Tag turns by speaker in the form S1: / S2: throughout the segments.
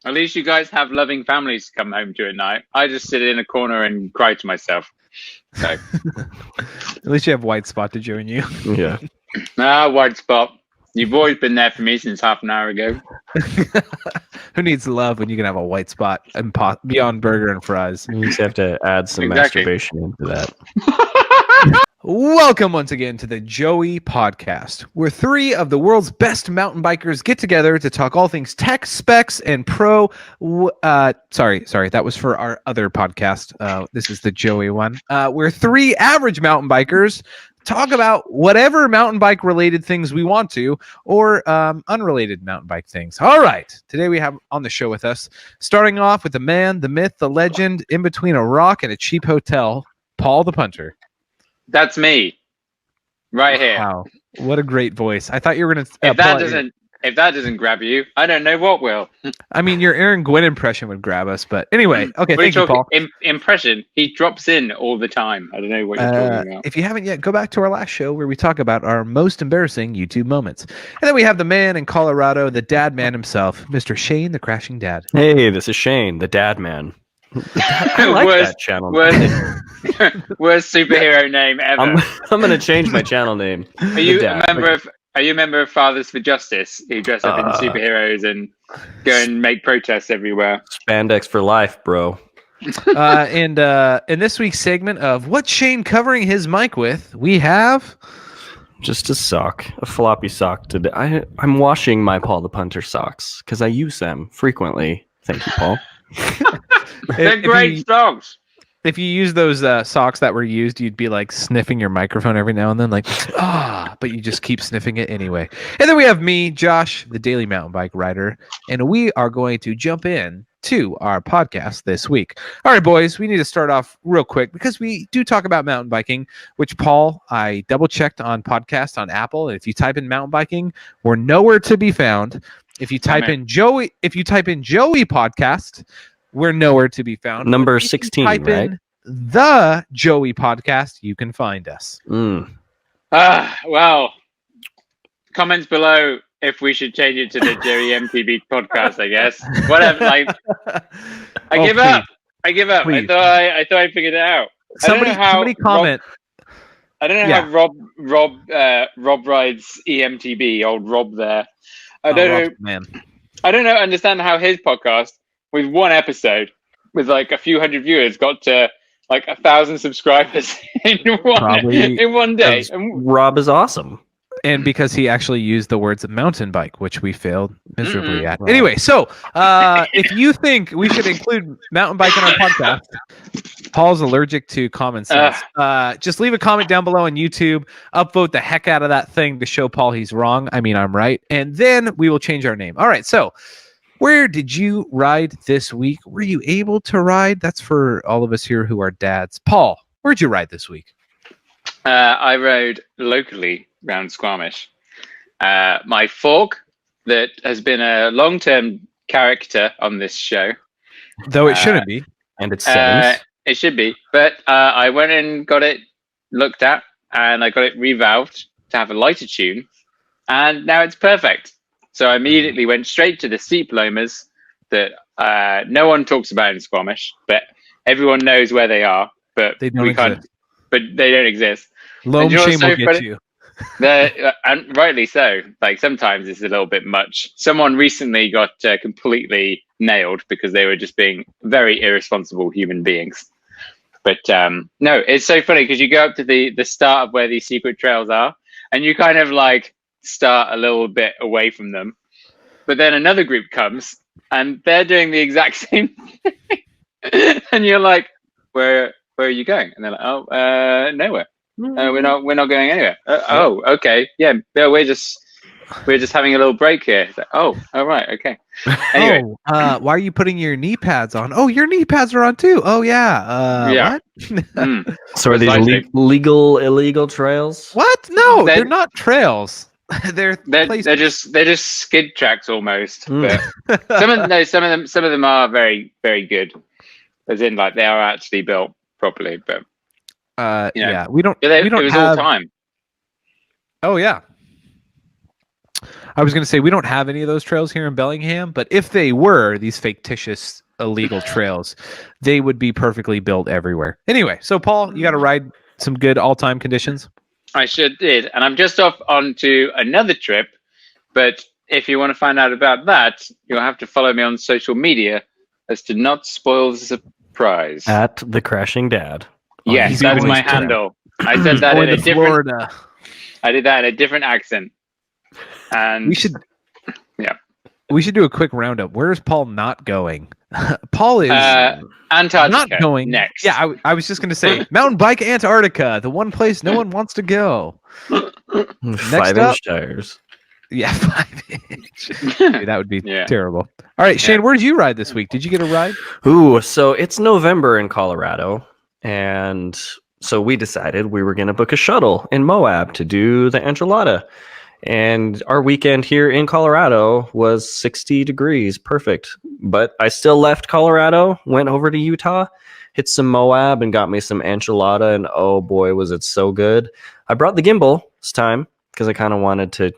S1: At least you guys have loving families to come home to at night. I just sit in a corner and cry to myself. So.
S2: At least you have white spot to join you.
S3: Yeah.
S1: White spot. You've always been there for me since half an hour ago.
S2: Who needs love when you can have a white spot and beyond burger and fries?
S3: You just have to add some masturbation into that.
S2: Welcome once again to the Joey Podcast, where three of the world's best mountain bikers get together to talk all things tech, specs, and pro. Sorry, that was for our other podcast. This is the Joey one. Where three average mountain bikers talk about whatever mountain bike related things we want to, or unrelated mountain bike things. All right, today we have on the show with us, starting off with the man, the myth, the legend, in between a rock and a cheap hotel, Paul the Punter.
S1: That's me, right here.
S2: Wow, what a great voice! I thought you were gonna.
S1: If that doesn't grab you, I don't know what will.
S2: I mean, your Aaron Gwynn impression would grab us, but anyway, okay. Thank you, Paul.
S1: Impression. He drops in all the time. I don't know what you're talking about.
S2: If you haven't yet, go back to our last show where we talk about our most embarrassing YouTube moments. And then we have the man in Colorado, the dad man himself, Mr. Sheyn, the crashing dad.
S3: Hey, this is Sheyn, the dad man. I like that channel name.
S1: Worst superhero name ever.
S3: I'm going to change my channel name.
S1: Are you a member of Fathers for Justice? Who dress up in superheroes and go and make protests everywhere?
S3: Spandex for life, bro.
S2: And in this week's segment of What's Sheyn covering his mic with, we have
S3: just a floppy sock today. I'm washing my Paul the Punter socks because I use them frequently. Thank you, Paul.
S1: They're great socks.
S2: If you use those socks that were used, you'd be like sniffing your microphone every now and then, like, but you just keep sniffing it anyway. And then we have me, Josh, the daily mountain bike rider, and we are going to jump in to our podcast this week. All right, boys, we need to start off real quick because we do talk about mountain biking, which, Paul, I double checked on podcast on Apple, and if you type in mountain biking, we're nowhere to be found. If you type in Joey podcast, we're nowhere to be found.
S3: Number 16,
S2: type
S3: right?
S2: in the Joey Podcast, you can find us.
S1: Well, comments below if we should change it to the Joey MTB Podcast, I guess. Whatever. Like, I give up. Please. I thought I figured it out.
S2: Somebody comment.
S1: I don't know how Rob rides EMTB, old Rob there. I don't understand how his podcast, with one episode, with like a few hundred viewers, got to like 1,000 subscribers in one day.
S3: Rob is awesome.
S2: And because he actually used the words mountain bike, which we failed miserably at. Right. Anyway, so if you think we should include mountain bike in our podcast, Paul's allergic to common sense. Just leave a comment down below on YouTube. Upvote the heck out of that thing to show Paul he's wrong. I mean, I'm right. And then we will change our name. All right, so where did you ride this week? Were you able to ride? That's for all of us here who are dads. Paul, where'd you ride this week?
S1: I rode locally around Squamish. My fork, that has been a long-term character on this show.
S2: Though it shouldn't be.
S3: And it's settings.
S1: It should be. But I went and got it looked at, and I got it revalved to have a lighter tune, and now it's perfect. So I immediately went straight to the steep loamers that no one talks about in Squamish, but everyone knows where they are. But
S2: they don't
S1: exist.
S2: Loam shame will get you.
S1: And rightly so. Like, sometimes it's a little bit much. Someone recently got completely nailed because they were just being very irresponsible human beings. But no, it's so funny because you go up to the start of where these secret trails are, and you kind of like start a little bit away from them. But then another group comes, and they're doing the exact same thing. And you're like, where are you going? And they're like, nowhere. We're not going anywhere. Okay. Yeah, we're just having a little break here. Like, all right, okay. Anyway,
S2: why are you putting your knee pads on? Oh, your knee pads are on too. Oh yeah.
S1: Yeah.
S2: What?
S3: So are these legal, illegal trails?
S2: What? No, they're not trails. they're
S1: just skid tracks almost. But some of them are very, very good. As in, like, they are actually built properly, but.
S2: We don't.
S1: It was all time.
S2: Oh yeah. I was going to say we don't have any of those trails here in Bellingham, but if they were these fictitious illegal trails, they would be perfectly built everywhere. Anyway, so Paul, you got to ride some good all-time conditions.
S1: I sure did. And I'm just off onto another trip. But if you want to find out about that, you'll have to follow me on social media as to not spoil the surprise.
S3: At the Crashing Dad.
S1: Yes, that's my handle. I said that in a different.
S2: Florida.
S1: I did that in a different accent. And
S2: We should do a quick roundup. Where is Paul not going? Paul is
S1: Antarctica
S2: not going
S1: next.
S2: Yeah, I was just going to say mountain bike Antarctica, the one place no one wants to go.
S3: 5-inch tires.
S2: Yeah, 5-inch. Dude, that would be
S1: Yeah.
S2: terrible. All right, Shane, where did you ride this week? Did you get a ride?
S3: Ooh, so it's November in Colorado, and so we decided we were going to book a shuttle in Moab to do the enchilada. And our weekend here in Colorado was 60 degrees, perfect. But I still left Colorado, went over to Utah, hit some Moab, and got me some enchilada. And oh boy, was it so good! I brought the gimbal this time because I kind of wanted to,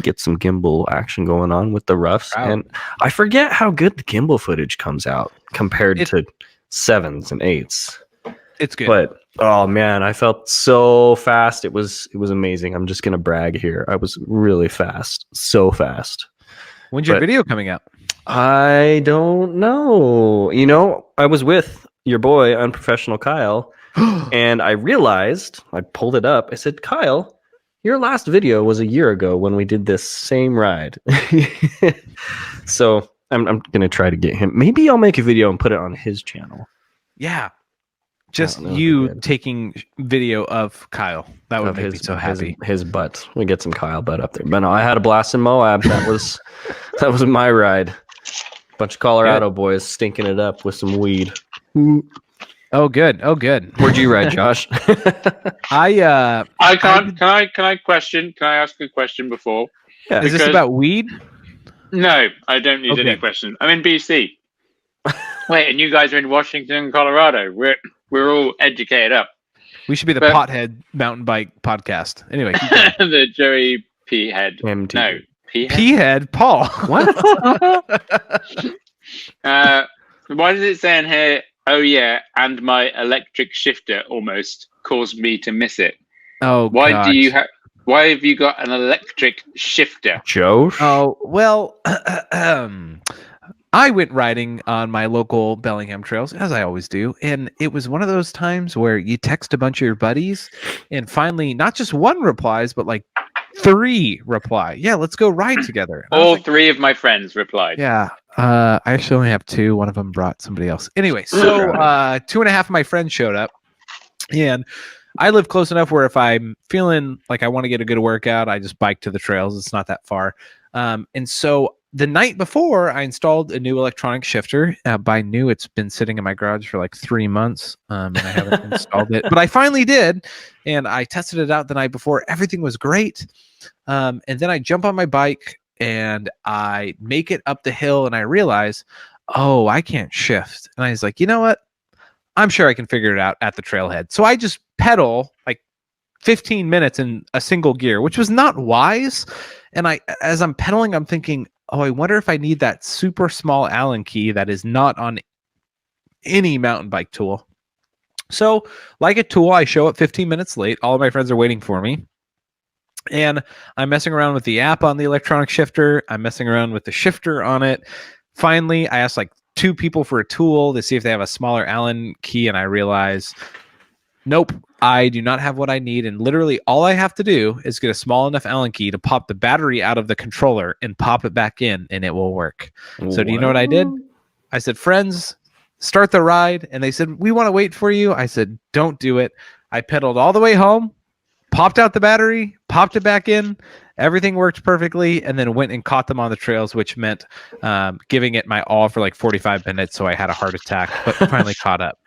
S3: get some gimbal action going on with the roughs.
S2: Wow.
S3: And I forget how good the gimbal footage comes out compared to 7s and 8s.
S2: It's good.
S3: But oh man, I felt so fast. It was amazing. I'm just gonna brag here. I was really fast, so fast.
S2: When's your
S3: but-
S2: video coming out?
S3: I don't know. I was with your boy, Unprofessional Kyle, and I realized, I pulled it up. I said, Kyle, your last video was a year ago when we did this same ride. So I'm gonna try to get him. Maybe I'll make a video and put it on his channel.
S2: Yeah. Just
S3: That would be
S2: you
S3: good.
S2: taking video of Kyle. That would
S3: Of
S2: make me so happy.
S3: His butt. We get some Kyle butt up there. But no, I had a blast in Moab. That was my ride. Bunch of Colorado boys stinking it up with some weed.
S2: Oh, good. Oh, good.
S3: Where'd you ride, Josh?
S2: I
S1: Can I question? Can I ask a question before?
S3: Yeah.
S2: is this
S1: Because-
S2: about weed?
S1: No, I don't need
S2: Okay.
S1: any questions. I'm in BC. Wait, and you guys are in Washington and Colorado. We're all educated up.
S2: We should be the
S1: But-
S2: Pothead Mountain Bike Podcast. Anyway, keep going.
S1: The Joey P head.
S3: MT.
S1: No, P head.
S2: P-head Paul.
S3: What?
S1: Why does it say in here? Oh yeah, and my electric shifter almost caused me to miss it.
S2: Oh,
S1: Why
S2: gosh.
S1: do you have? Why have you got an electric shifter?
S3: Josh?
S2: Oh, well, I went riding on my local Bellingham trails, as I always do. And it was one of those times where you text a bunch of your buddies and finally not just one replies, but like 3 reply. Yeah, let's go ride together. And I was
S1: All
S2: like,
S1: 3 of my friends replied.
S2: yeah. I actually only have 2. One of them brought somebody else. Anyway, so 2.5 of my friends showed up. And I live close enough where if I'm feeling like I want to get a good workout, I just bike to the trails. It's not that far. And so the night before, I installed a new electronic shifter. By new, it's been sitting in my garage for like 3 months, and I haven't installed it. But I finally did, and I tested it out the night before. Everything was great. And then I jump on my bike, and I make it up the hill, and I realize, oh, I can't shift. And I was like, you know what? I'm sure I can figure it out at the trailhead. So I just pedal like 15 minutes in a single gear, which was not wise. And as I'm pedaling, I'm thinking, oh, I wonder if I need that super small Allen key that is not on any mountain bike tool. So like a tool, I show up 15 minutes late. All of my friends are waiting for me. And I'm messing around with the app on the electronic shifter. I'm messing around with the shifter on it. Finally, I asked like 2 people for a tool to see if they have a smaller Allen key. And I realize, nope, I do not have what I need. And literally all I have to do is get a small enough Allen key to pop the battery out of the controller and pop it back in, and it will work. So do you know what I did? I said, friends, start the ride. And they said, we want to wait for you. I said, don't do it. I pedaled all the way home, popped out the battery, popped it back in. Everything worked perfectly, and then went and caught them on the trails, which meant giving it my all for like 45 minutes. So I had a heart attack, but finally caught up.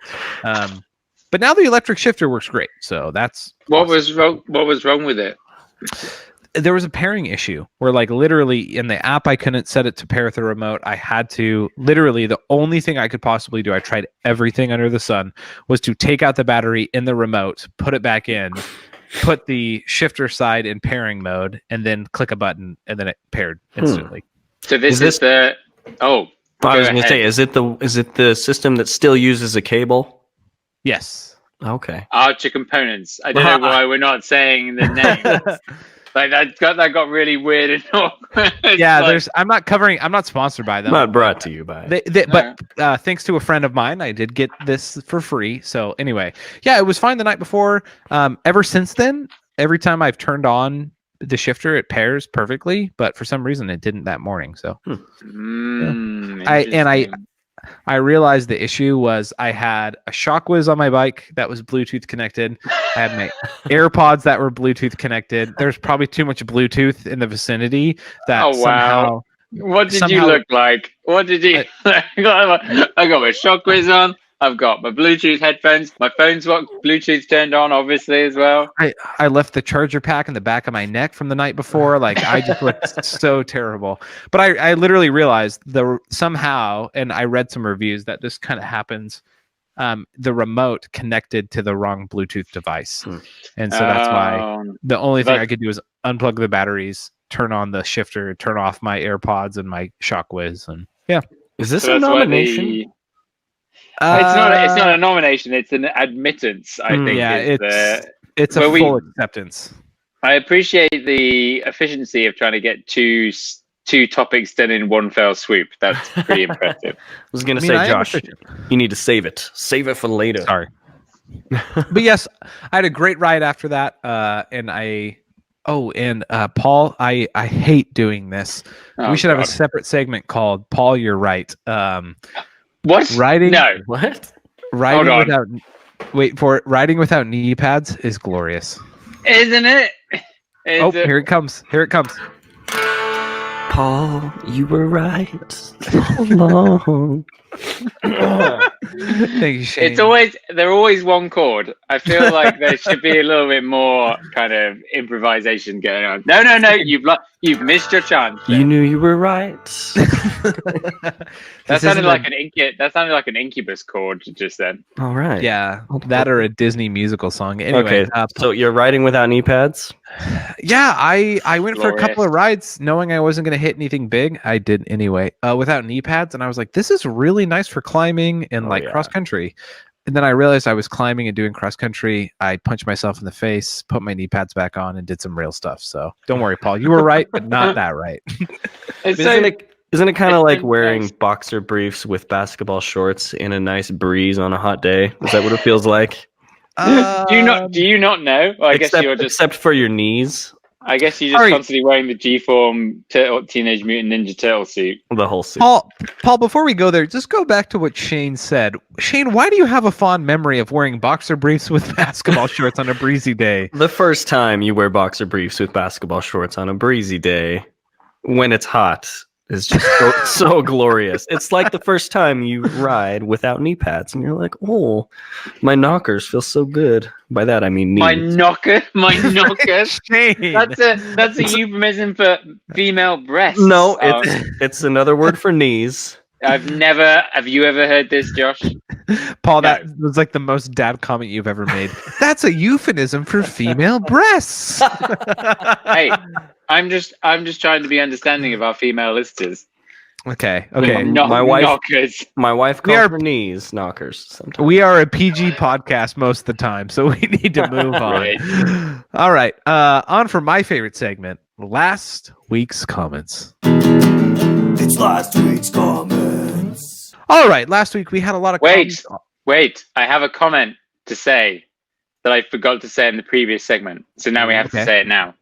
S2: But now the electric shifter works great. So that's
S1: What
S2: awesome.
S1: was wrong? What was wrong with it?
S2: There was a pairing issue where like literally in the app, I couldn't set it to pair with the remote. I had to literally, the only thing I could possibly do, I tried everything under the sun, was to take out the battery in the remote, put it back in, put the shifter side in pairing mode, and then click a button, and then it paired instantly.
S1: So this is the. Oh,
S3: I was
S1: go
S3: going to say,
S1: ahead.
S3: is it the system that still uses a cable?
S2: Yes.
S3: Okay.
S1: Archer Components. I don't know why we're not saying the name. Like that got really weird and awkward.
S2: Yeah,
S1: Like,
S2: I'm not sponsored by them.
S3: Not brought to you by.
S2: But thanks to a friend of mine, I did get this for free. So anyway, yeah, it was fine the night before. Ever since then, every time I've turned on the shifter, it pairs perfectly. But for some reason, it didn't that morning. So I realized the issue was I had a Shock Whiz on my bike that was Bluetooth connected. I had my AirPods that were Bluetooth connected. There's probably too much Bluetooth in the vicinity that somehow.
S1: What did you look like? What did you? I got my Shock Whiz on. I've got my Bluetooth headphones. My phone's got Bluetooth turned on, obviously, as well.
S2: I left the charger pack in the back of my neck from the night before. Like, I just looked so terrible. But I literally realized somehow, and I read some reviews, that this kind of happens. The remote connected to the wrong Bluetooth device. And so that's why the only thing I could do is unplug the batteries, turn on the shifter, turn off my AirPods and my Shock Whiz. And yeah.
S3: Is this a nomination?
S1: It's not a nomination. It's an admittance. I think.
S2: Yeah, it's a full acceptance.
S1: I appreciate the efficiency of trying to get two topics done in one fell swoop. That's pretty impressive.
S3: I was going to say, Josh, you need to save it. Save it for later.
S2: Sorry. But yes, I had a great ride after that, and Paul, I hate doing this. We should have a separate segment called "Paul, You're Right."
S1: What?
S2: Riding?
S1: No.
S3: What?
S2: Riding without. Wait for it. Riding without knee pads is glorious,
S1: isn't it?
S2: Here it comes. Here it comes.
S3: Paul, you were right. So long.
S2: Thank you, Sheyn.
S1: They're always one chord. I feel like there should be a little bit more kind of improvisation going on. No, you've missed your chance.
S3: You knew you were right.
S1: That sounded like an Incubus chord just then.
S3: All right.
S2: Yeah, that or a Disney musical song. Anyway,
S3: okay, so you're riding without knee pads?
S2: Yeah, I went for a couple of rides knowing I wasn't going to hit anything big. I did anyway, without knee pads, and I was like, this is really nice for climbing and cross country. And then I realized I was climbing and doing cross country. I punched myself in the face, put my knee pads back on, and did some real stuff. So don't worry, Paul, you were right, but not that right.
S3: Isn't it kind of like wearing boxer briefs with basketball shorts in a nice breeze on a hot day? Is that what it feels like?
S1: Do you not know? Well,
S3: except for your knees.
S1: I guess you're just constantly wearing the G-form Teenage Mutant Ninja Turtle suit.
S3: The whole suit.
S2: Paul, before we go there, just go back to what Sheyn said. Sheyn, why do you have a fond memory of wearing boxer briefs with basketball shorts on a breezy day?
S3: The first time you wear boxer briefs with basketball shorts on a breezy day, when it's hot, is just so glorious. It's like the first time you ride without knee pads, and you're like, "Oh, my knockers feel so good." By that I mean knees.
S1: My knockers.
S2: Sheyn.
S1: That's a euphemism for female breasts.
S3: No, it's another word for knees.
S1: Have you ever heard this, Josh?
S2: Paul, that was like the most dad comment you've ever made. That's a euphemism for female breasts.
S1: Hey, I'm just trying to be understanding of our female listeners.
S2: Okay.
S3: My wife calls her knees knockers sometimes.
S2: We are a PG podcast most of the time, so we need to move on.
S1: Right.
S2: All right. On for my favorite segment, last week's comments.
S4: It's last week's comments.
S2: All right. Last week we had a lot of comments.
S1: Wait. I have a comment to say that I forgot to say in the previous segment. So now we have to say it now.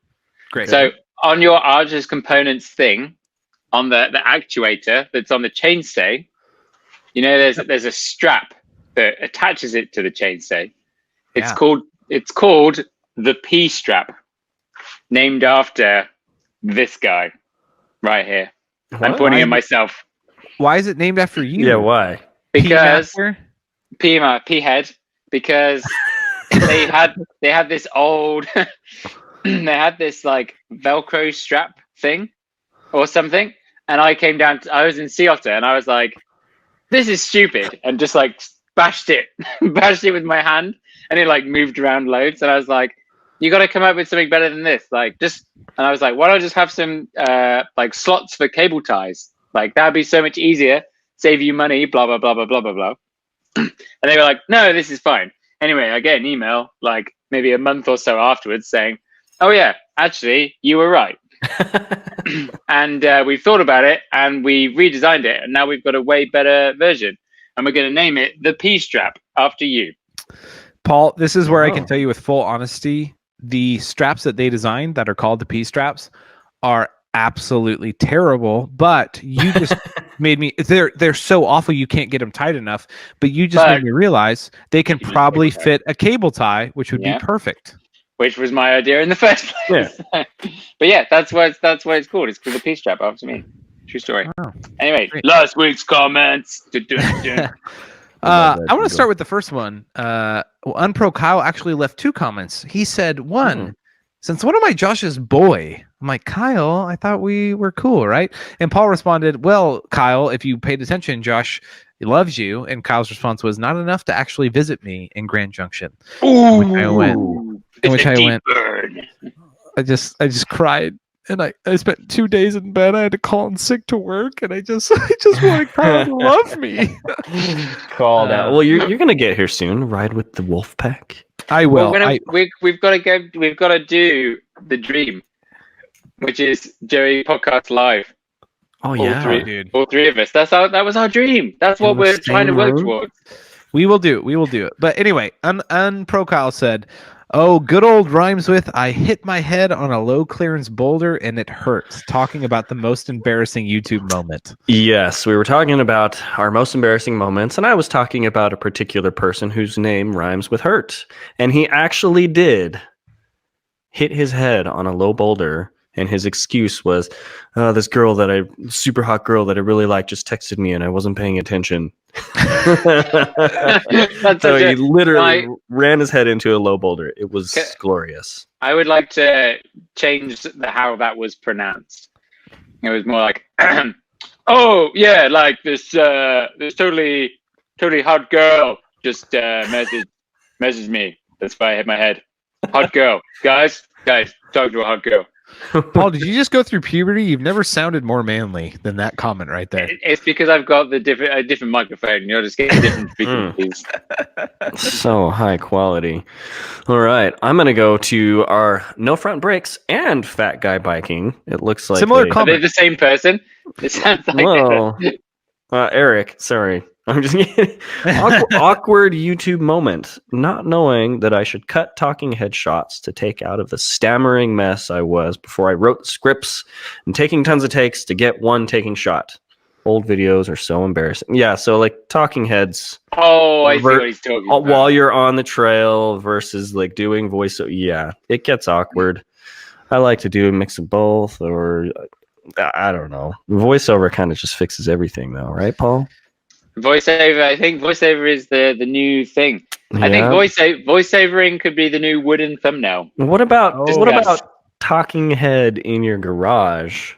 S2: Great.
S1: So on your Archer's Components thing, on the actuator that's on the chainstay, there's a strap that attaches it to the chainstay. It's called the P strap, named after this guy right here. What? I'm pointing at myself.
S2: Why is it named after you?
S3: Yeah, why?
S1: Because P head. Because they had this old they had this like Velcro strap thing or something. And I came down, I was in Sea Otter, and I was like, this is stupid. And just like bashed it with my hand. And it like moved around loads. And I was like, you got to come up with something better than this. Like just, and I was like, why don't I just have some like slots for cable ties? Like that'd be so much easier, save you money, blah, blah, blah, blah, blah, blah, blah. And they were like, no, this is fine. Anyway, I get an email like maybe a month or so afterwards saying, oh yeah, actually you were right. And we thought about it and we redesigned it. And now we've got a way better version. And we're going to name it the P-strap after you.
S2: Paul, this is where I can tell you with full honesty, the straps that they designed that are called the P-straps are absolutely terrible, but you just made me they're so awful you can't get them tight enough, but you just made me realize they can probably fit a cable tie, which would be perfect.
S1: Which was my idea in the first place. Yeah. But yeah, that's why it's called. It's called the P-strap after me. True story. Oh, anyway, great. Last week's comments.
S2: I want to start with the first one. Unpro Kyle actually left 2 comments. He said, one, since one of my Josh's boy. I'm like, Kyle, I thought we were cool, right? And Paul responded, well, Kyle, if you paid attention, Josh loves you. And Kyle's response was, not enough to actually visit me in Grand Junction.
S1: Ooh,
S2: in which I went, I just cried. And I spent 2 days in bed. I had to call in sick to work, and I just wanted Kyle to love me.
S3: Call that. Well, you're gonna get here soon. Ride with the wolf pack.
S2: I will.
S1: Well, we've got to go. We've got to do the dream, which is Joey podcast live.
S3: Oh yeah,
S2: dude.
S1: All 3 of us. That was our dream. That's what we're trying to work towards.
S2: We will do it. But anyway, Unpro Kyle said, oh, good old rhymes with, I hit my head on a low clearance boulder and it hurts. Talking about the most embarrassing YouTube moment.
S3: Yes, we were talking about our most embarrassing moments, and I was talking about a particular person whose name rhymes with hurt. And he actually did hit his head on a low boulder, and his excuse was, this super hot girl that I really like just texted me and I wasn't paying attention. So he literally ran his head into a low boulder. It was glorious.
S1: I would like to change how that was pronounced. It was more like, oh yeah, like this totally hot girl just messaged me. That's why I hit my head. Hot girl, guys, talk to a hot girl.
S2: Paul, did you just go through puberty? You've never sounded more manly than that comment right there.
S1: It's because I've got a different microphone. You're just getting different frequencies.
S3: So high quality. All right, I'm gonna go to our no front brakes and fat guy biking. It looks like
S2: similar comment.
S1: Are they the same person? It sounds like
S3: well, Eric. Sorry. I'm just kidding. Awkward YouTube moment. Not knowing that I should cut talking head shots to take out of the stammering mess I was before I wrote the scripts and taking tons of takes to get one taking shot. Old videos are so embarrassing. Yeah, so like talking heads.
S1: Oh, I see what he's talking about.
S3: While you're on the trail versus like doing voice. Yeah, it gets awkward. I like to do a mix of both, or I don't know. Voiceover kind of just fixes everything though, right, Paul?
S1: Voiceover, I think voiceover is the new thing. Yeah. I think voiceovering could be the new wooden thumbnail.
S3: What about talking head in your garage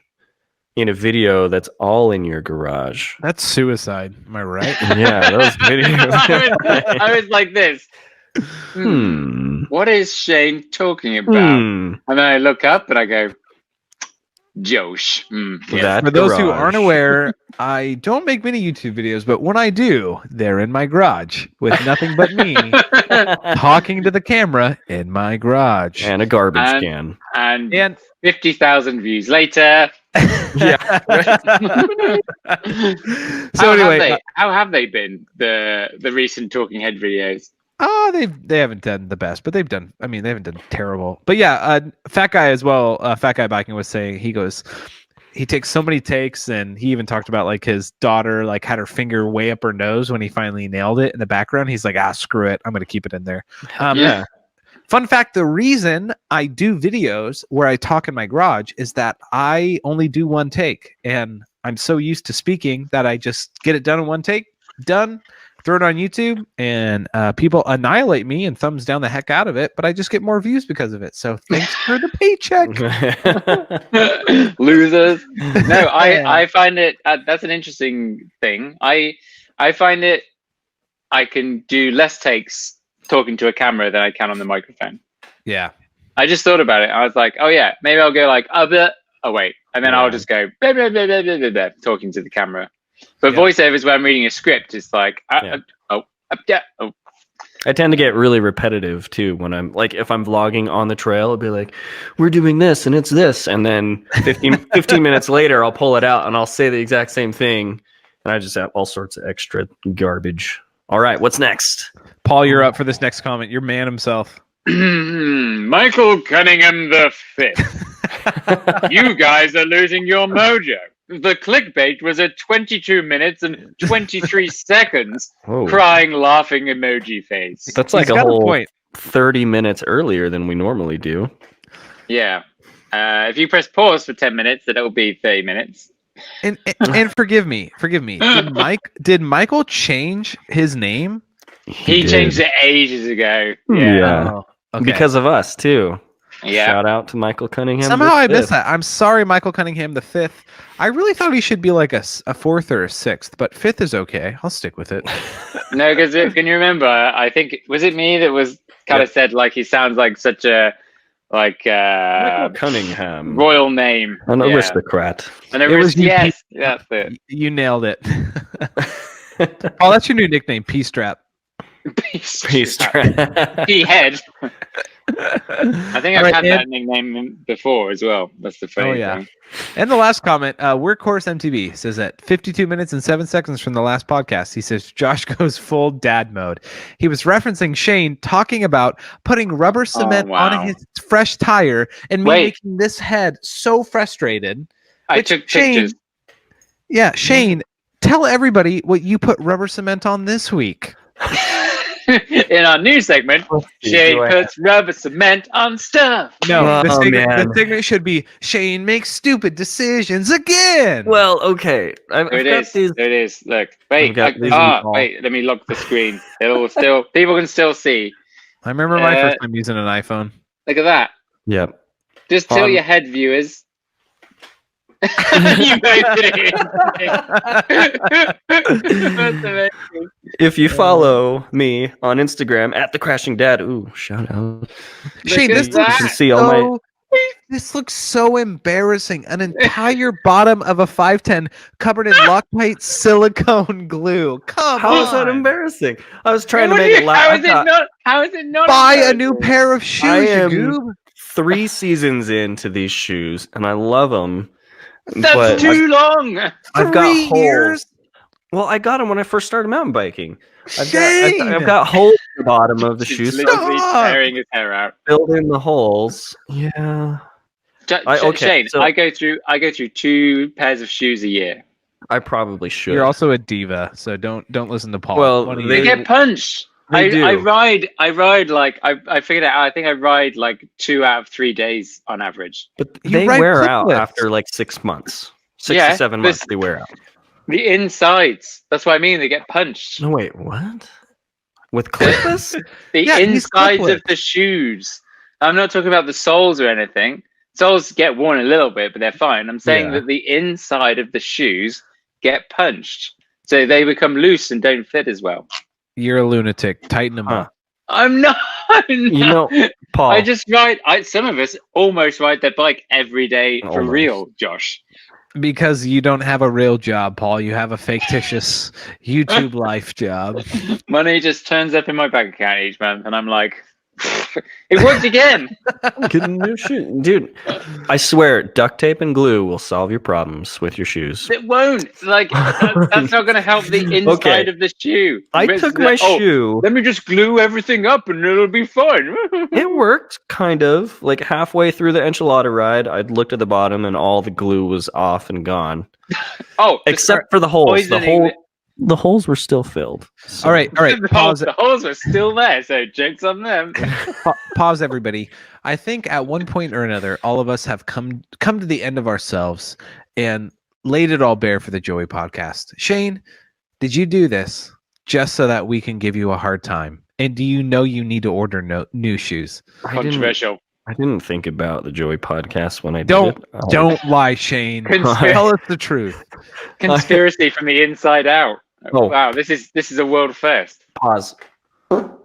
S3: in a video that's all in your garage?
S2: That's suicide. Am I right?
S3: Yeah, those videos.
S1: I was like this. What is Sheyn talking about? And then I look up and I go, Josh.
S2: Yeah. For those who aren't aware, I don't make many YouTube videos, but when I do, they're in my garage with nothing but me talking to the camera in my garage.
S3: And a garbage can.
S1: And 50,000 views later.
S3: Yeah.
S1: So anyway, how have they been, the recent talking head videos?
S2: Oh, they haven't done the best, but they haven't done terrible. But yeah, Fat Guy as well. Fat Guy Biking was saying, he takes so many takes, and he even talked about like his daughter like had her finger way up her nose when he finally nailed it in the background. He's like, screw it, I'm gonna keep it in there.
S3: Yeah.
S2: Fun fact: the reason I do videos where I talk in my garage is that I only do one take, and I'm so used to speaking that I just get it done in one take. Done. Throw it on YouTube, and people annihilate me and thumbs down the heck out of it, but I just get more views because of it. So thanks for the paycheck.
S1: Losers. No, I find it, that's an interesting thing. I find it, I can do less takes talking to a camera than I can on the microphone.
S2: Yeah.
S1: I just thought about it. I was like, oh yeah, maybe I'll go like, oh wait, and then I'll just go blah, blah, blah, blah, blah, blah, blah, talking to the camera. But voiceovers when I'm reading a script, it's like, oh.
S3: I tend to get really repetitive too when I'm like, if I'm vlogging on the trail, I'll be like, we're doing this and it's this. And then 15 minutes later, I'll pull it out and I'll say the exact same thing. And I just have all sorts of extra garbage. All right, what's next?
S2: Paul, you're up for this next comment. Your man himself.
S1: Michael Cunningham the Fifth. You guys are losing your mojo. The clickbait was at 22 minutes and 23 seconds. Crying, laughing emoji face.
S3: That's like a whole 30 minutes earlier than we normally do.
S1: Yeah. If you press pause for 10 minutes, then it will be 30 minutes.
S2: And forgive me. Did Michael change his name?
S1: He changed it ages ago.
S3: Yeah.
S2: Oh, okay.
S3: Because of us too.
S1: Yeah.
S3: Shout out to Michael Cunningham.
S2: Somehow I missed that. I'm sorry, Michael Cunningham the Fifth. I really thought he should be like a fourth or a sixth, but fifth is okay. I'll stick with it.
S1: No, because can you remember? I think was it me that was kind of said like he sounds like such a
S3: Michael Cunningham,
S1: royal name,
S3: an aristocrat.
S1: Yes, that's it.
S2: You nailed it. Oh, that's your new nickname, P-Strap.
S3: P-Strap.
S1: P-Head. I think I've had that nickname before as well. That's the funny thing.
S2: And the last comment, Workhorse MTV says that 52 minutes and 7 seconds from the last podcast, he says Josh goes full dad mode. He was referencing Sheyn talking about putting rubber cement on his fresh tire and making this head so frustrated.
S1: I took pictures.
S2: Yeah, Sheyn, tell everybody what you put rubber cement on this week.
S1: In our new segment, Sheyn puts rubber cement on stuff.
S2: No, the segment should be Sheyn makes stupid decisions again.
S3: Well, okay.
S1: There it is. Look, wait. Wait. Let me lock the screen. It'll still. People can still see.
S2: I remember my first time using an iPhone.
S1: Look at that.
S3: Yep.
S1: Just tilt your head, viewers. You guys did it.
S3: If you follow me on Instagram at the Crashing Dad, shout out.
S2: Sheyn, this looks so embarrassing. An entire bottom of a 510 covered in Loctite silicone glue.
S3: How is that embarrassing? I was trying to make it laugh.
S1: How is it not?
S2: Buy a new pair of shoes.
S3: I am 3 seasons into these shoes, and I love them.
S1: That's too long.
S3: I've got
S2: 3 years.
S3: Well, I got them when I first started mountain biking. I've got holes at the bottom of the shoes.
S1: Literally tearing his hair out.
S3: Filled in the holes. Yeah.
S1: Sheyn, so I go through 2 pairs of shoes a year.
S3: I probably should.
S2: You're also a diva, so don't listen to Paul.
S3: Well,
S1: they get punched. I ride like I figured it out. I think I ride like 2 out of 3 days on average.
S3: But they wear out after like 6 months. 6 to 7 months they wear out.
S1: The insides. That's what I mean. They get punched.
S3: No, wait, what? With clippers?
S1: The insides of the shoes. I'm not talking about the soles or anything. Soles get worn a little bit, but they're fine. I'm saying that the inside of the shoes get punched. So they become loose and don't fit as well.
S2: You're a lunatic. Tighten them up.
S1: I'm not.
S3: You know, Paul.
S1: I just ride. Some of us almost ride their bike every day for real, Josh.
S2: Because you don't have a real job, Paul. You have a fictitious YouTube life job.
S1: Money just turns up in my bank account each month, and I'm like, it worked again.
S3: Dude, I swear, duct tape and glue will solve your problems with your shoes.
S1: It won't. Like that's not going to help the inside of the shoe.
S3: I took my shoe.
S1: Let me just glue everything up, and it'll be fine.
S3: It worked, kind of. Like halfway through the enchilada ride, I'd looked at the bottom, and all the glue was off and gone. Except for the holes. The holes were still filled.
S2: So. All right.
S1: Pause. The holes were still there, so joke's on them.
S2: Pause, everybody. I think at one point or another, all of us have come to the end of ourselves and laid it all bare for the Joey podcast. Sheyn, did you do this just so that we can give you a hard time? And do you know you need to order new shoes?
S1: Controversial.
S3: I didn't think about the Joey podcast when I did it.
S2: Don't lie, Sheyn. Tell us the truth.
S1: Conspiracy from the inside out. Oh. Wow, this is a world first.
S3: Pause.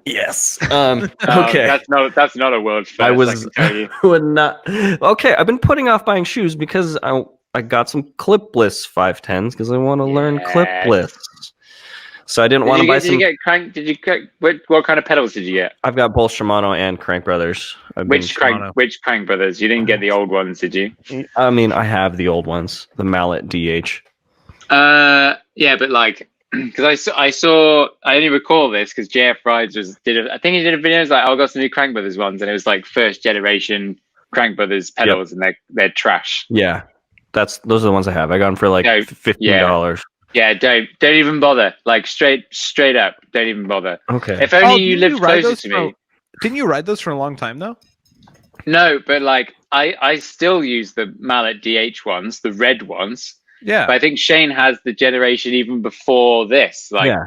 S3: Yes.
S1: Oh,
S3: Okay.
S1: that's not a world first. I can tell you.
S3: would not. Okay, I've been putting off buying shoes because I got some clipless 510s because I want to learn
S1: Yes.
S3: clipless. So I didn't want to buy some.
S1: Did you get crank? Did you what kind of pedals did you get?
S3: I've got both Shimano and Crank Brothers.
S1: Which crank brothers? You didn't get the old ones, did you?
S3: I mean, I have the old ones, the Mallet DH.
S1: Yeah, but like, because I only recall this because JF Rides I think he did a video. It was like, I got some new Crank Brothers ones, and it was like first generation Crank Brothers pedals, and they're trash.
S3: Yeah, those are the ones I have. I got them for like $15.
S1: Yeah, don't even bother. Like straight up, don't even bother.
S3: Okay.
S1: If only you lived closer to me.
S2: Didn't you ride those for a long time though?
S1: No, but like I still use the Mallet DH ones, the red ones.
S2: Yeah.
S1: But I think Sheyn has the generation even before this. Like,
S3: yeah,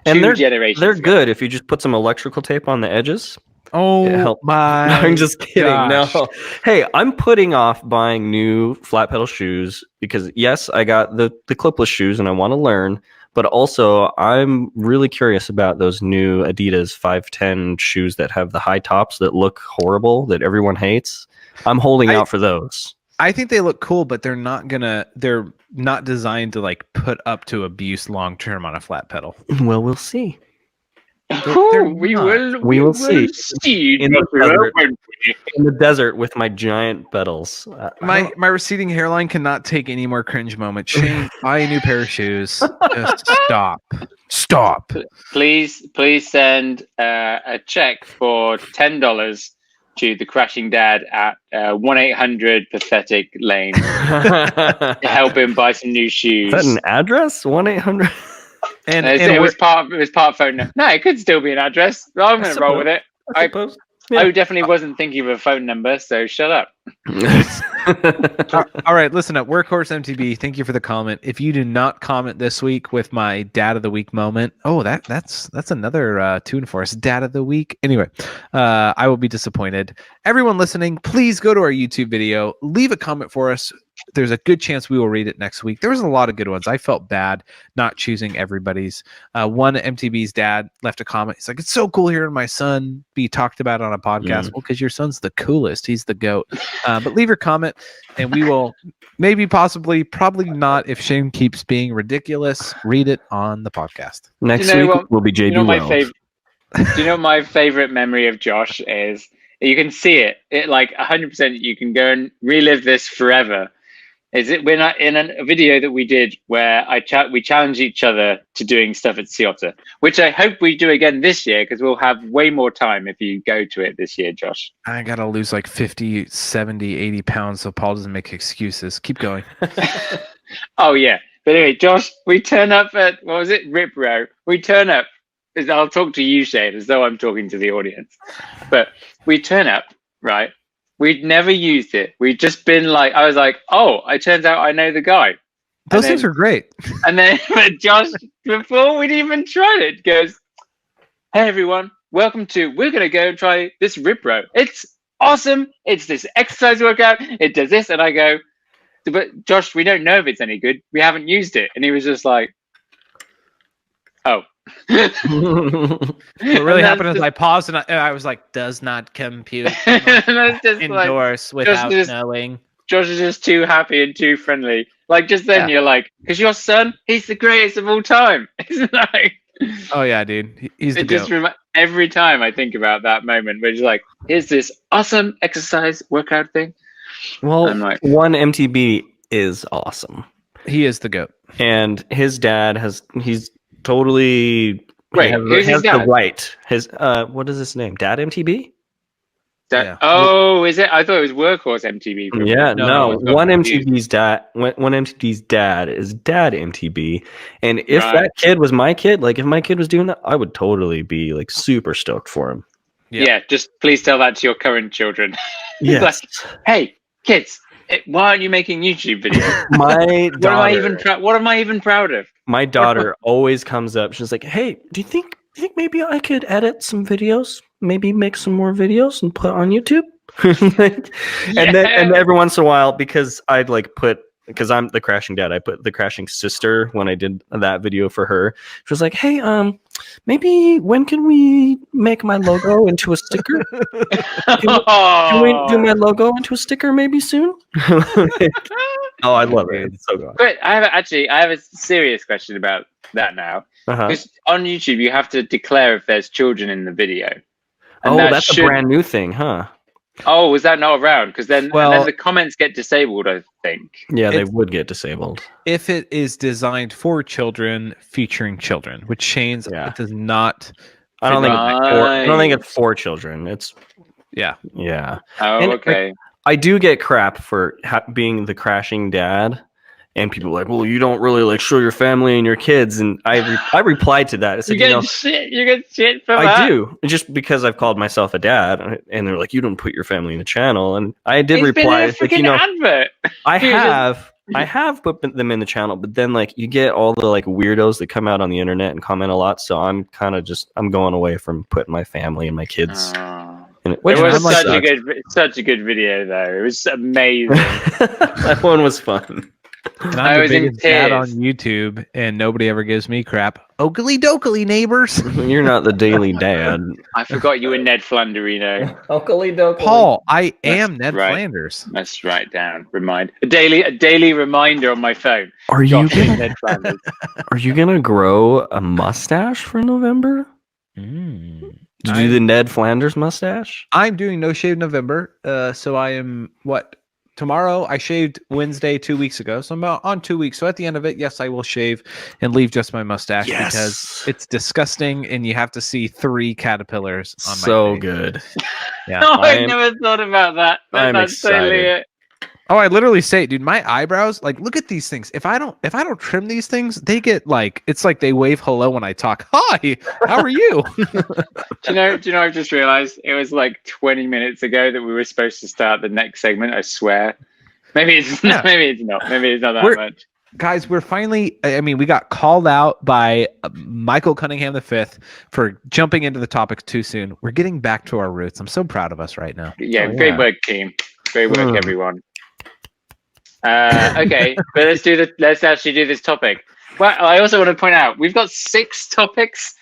S3: and
S1: generations
S3: they're
S1: ago.
S3: good if you just put some electrical tape on the edges.
S2: Oh my!
S3: I'm just kidding.
S2: gosh.
S3: No, hey, I'm putting off buying new flat pedal shoes because yes, I got the clipless shoes and I want to learn, but also I'm really curious about those new Adidas 510 shoes that have the high tops that look horrible that everyone hates. I'm holding out for those.
S2: I think they look cool, but they're not designed to like put up to abuse long term on a flat pedal.
S3: Well, we'll see.
S1: We will see
S3: in the desert with my giant pedals.
S2: My receding hairline cannot take any more cringe moments. Sheyn, buy a new pair of shoes. Just stop.
S1: Please send a check for $10 to the crashing dad at 1-800 Pathetic Lane to help him buy some new shoes.
S3: Is that an address? 1-800.
S1: And it was part of phone number. No, it could still be an address. I'm going to roll with it. I definitely wasn't thinking of a phone number, so shut up.
S2: All right, listen up. Workhorse MTB, thank you for the comment. If you do not comment this week with my Dad of the Week moment, that's another tune for us. Dad of the Week. Anyway, I will be disappointed. Everyone listening, please go to our YouTube video, leave a comment for us. There's a good chance we will read it next week. There was a lot of good ones. I felt bad not choosing everybody's. One MTB's dad left a comment. He's like, "It's so cool hearing my son be talked about on a podcast." Well, because your son's the coolest. He's the GOAT. But leave your comment, and we will probably not, if Sheyn keeps being ridiculous, read it on the podcast.
S3: Next week will be JB Wells.
S1: Do you know what my favorite memory of Josh is? You can see it like 100%. You can go and relive this forever. We're not in a video that we did where we challenge each other to doing stuff at Ciotta, which I hope we do again this year because we'll have way more time if you go to it this year, Josh.
S2: I got to lose like 50, 70, 80 pounds so Paul doesn't make excuses. Keep going.
S1: Oh, yeah. But anyway, Josh, we turn up at, what was it? Rip Row. We turn up. I'll talk to you, Sheyn, as though I'm talking to the audience. But we turn up, right? We'd never used it. We'd just been like, I was like, oh, it turns out I know the guy.
S2: Those things are great.
S1: And then Josh, before we'd even tried it, goes, "Hey, everyone, we're going to go and try this Rip Row. It's awesome. It's this exercise workout. It does this." And I go, "But Josh, we don't know if it's any good. We haven't used it." And he was just like, "Oh."
S2: What really happened is I paused and I was like, "Does not compute." Endorse like, without knowing.
S1: Josh is just too happy and too friendly. Like just then you're like, because your son, he's the greatest of all time. It's like,
S2: oh yeah, dude, he's the GOAT.
S1: Every time I think about that moment, where it's like, here's this awesome exercise workout thing.
S3: Well, I'm like, one MTB is awesome.
S2: He is the GOAT,
S3: and his dad he's totally
S1: right.
S3: Has the right. His what is his name? Dad MTB.
S1: Oh, is it? I thought it was Workhorse MTB.
S3: Yeah, no. One MTB's dad. One MTB's dad is Dad MTB, and if that kid was my kid, like if my kid was doing that, I would totally be like super stoked for him.
S1: Yeah, just please tell that to your current children.
S3: Yes.
S1: Like, hey, kids, why aren't you making YouTube videos?
S3: My daughter.
S1: What am I even proud of?
S3: My daughter always comes up. She's like, "Hey, do you think maybe I could edit some videos? Maybe make some more videos and put on YouTube?" And then every once in a while, because I'd like put because I'm the crashing dad. I put the crashing sister when I did that video for her. She was like, "Hey, maybe when can we make my logo into a sticker? Can we do my logo into a sticker maybe soon?" Oh, I love it. It's so good.
S1: But I have a serious question about that now. Because on YouTube, you have to declare if there's children in the video. And
S3: That's a brand new thing, huh?
S1: Oh, was that not around? Because then the comments get disabled, I think.
S3: Yeah, they would get disabled.
S2: If it is designed for children, featuring children, which Shane's it does not.
S3: I don't think it's for children. It's
S2: yeah.
S1: Oh, and okay.
S3: I do get crap for being the crashing dad, and people are like, "Well, you don't really like show your family and your kids." And I replied to that. I said,
S1: You get shit for that.
S3: I do, just because I've called myself a dad, and they're like, "You don't put your family in the channel." And I did reply,
S1: like, advert.
S3: I have put them in the channel, but then like you get all the like weirdos that come out on the internet and comment a lot. So I'm kind of I'm going away from putting my family and my kids.
S1: It was such a good video though. It was amazing.
S3: That one was fun.
S2: And I'm the biggest dad on YouTube, and nobody ever gives me crap. Oakley dokley, neighbors.
S3: You're not the daily dad.
S1: I forgot you were Ned Flanderino.
S3: Oakley dokley.
S2: Paul, I am Ned Flanders.
S1: Let's write down. A daily reminder on my phone.
S3: Are you gonna grow a mustache for November? Did you do the Ned Flanders mustache?
S2: I'm doing No Shave November. So I am tomorrow. I shaved Wednesday 2 weeks ago, so I'm on 2 weeks. So at the end of it, yes, I will shave and leave just my mustache because it's disgusting, and you have to see 3 caterpillars on my face.
S3: So good.
S2: Yeah,
S1: I never thought about that.
S3: I'm excited.
S2: Oh, I literally say, dude, my eyebrows, like, look at these things. If I don't trim these things, they get like, it's like they wave hello when I talk. Hi, how are you?
S1: Do you know, I just realized it was like 20 minutes ago that we were supposed to start the next segment. I swear. Maybe it's not that much.
S2: Guys, we're finally, we got called out by Michael Cunningham V for jumping into the topic too soon. We're getting back to our roots. I'm so proud of us right now.
S1: Yeah, great work, team. Great work, everyone. Okay, but let's actually do this topic. Well, I also want to point out we've got 6 topics.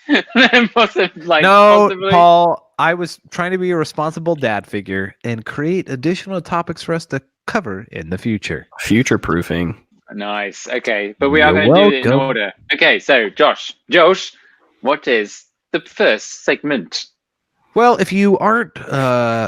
S1: Possibly.
S2: Paul, I was trying to be a responsible dad figure and create additional topics for us to cover in the future.
S3: Future proofing.
S1: Nice. Okay, but we are going to do it in order. Okay, so Josh, what is the first segment?
S2: Well, if you aren't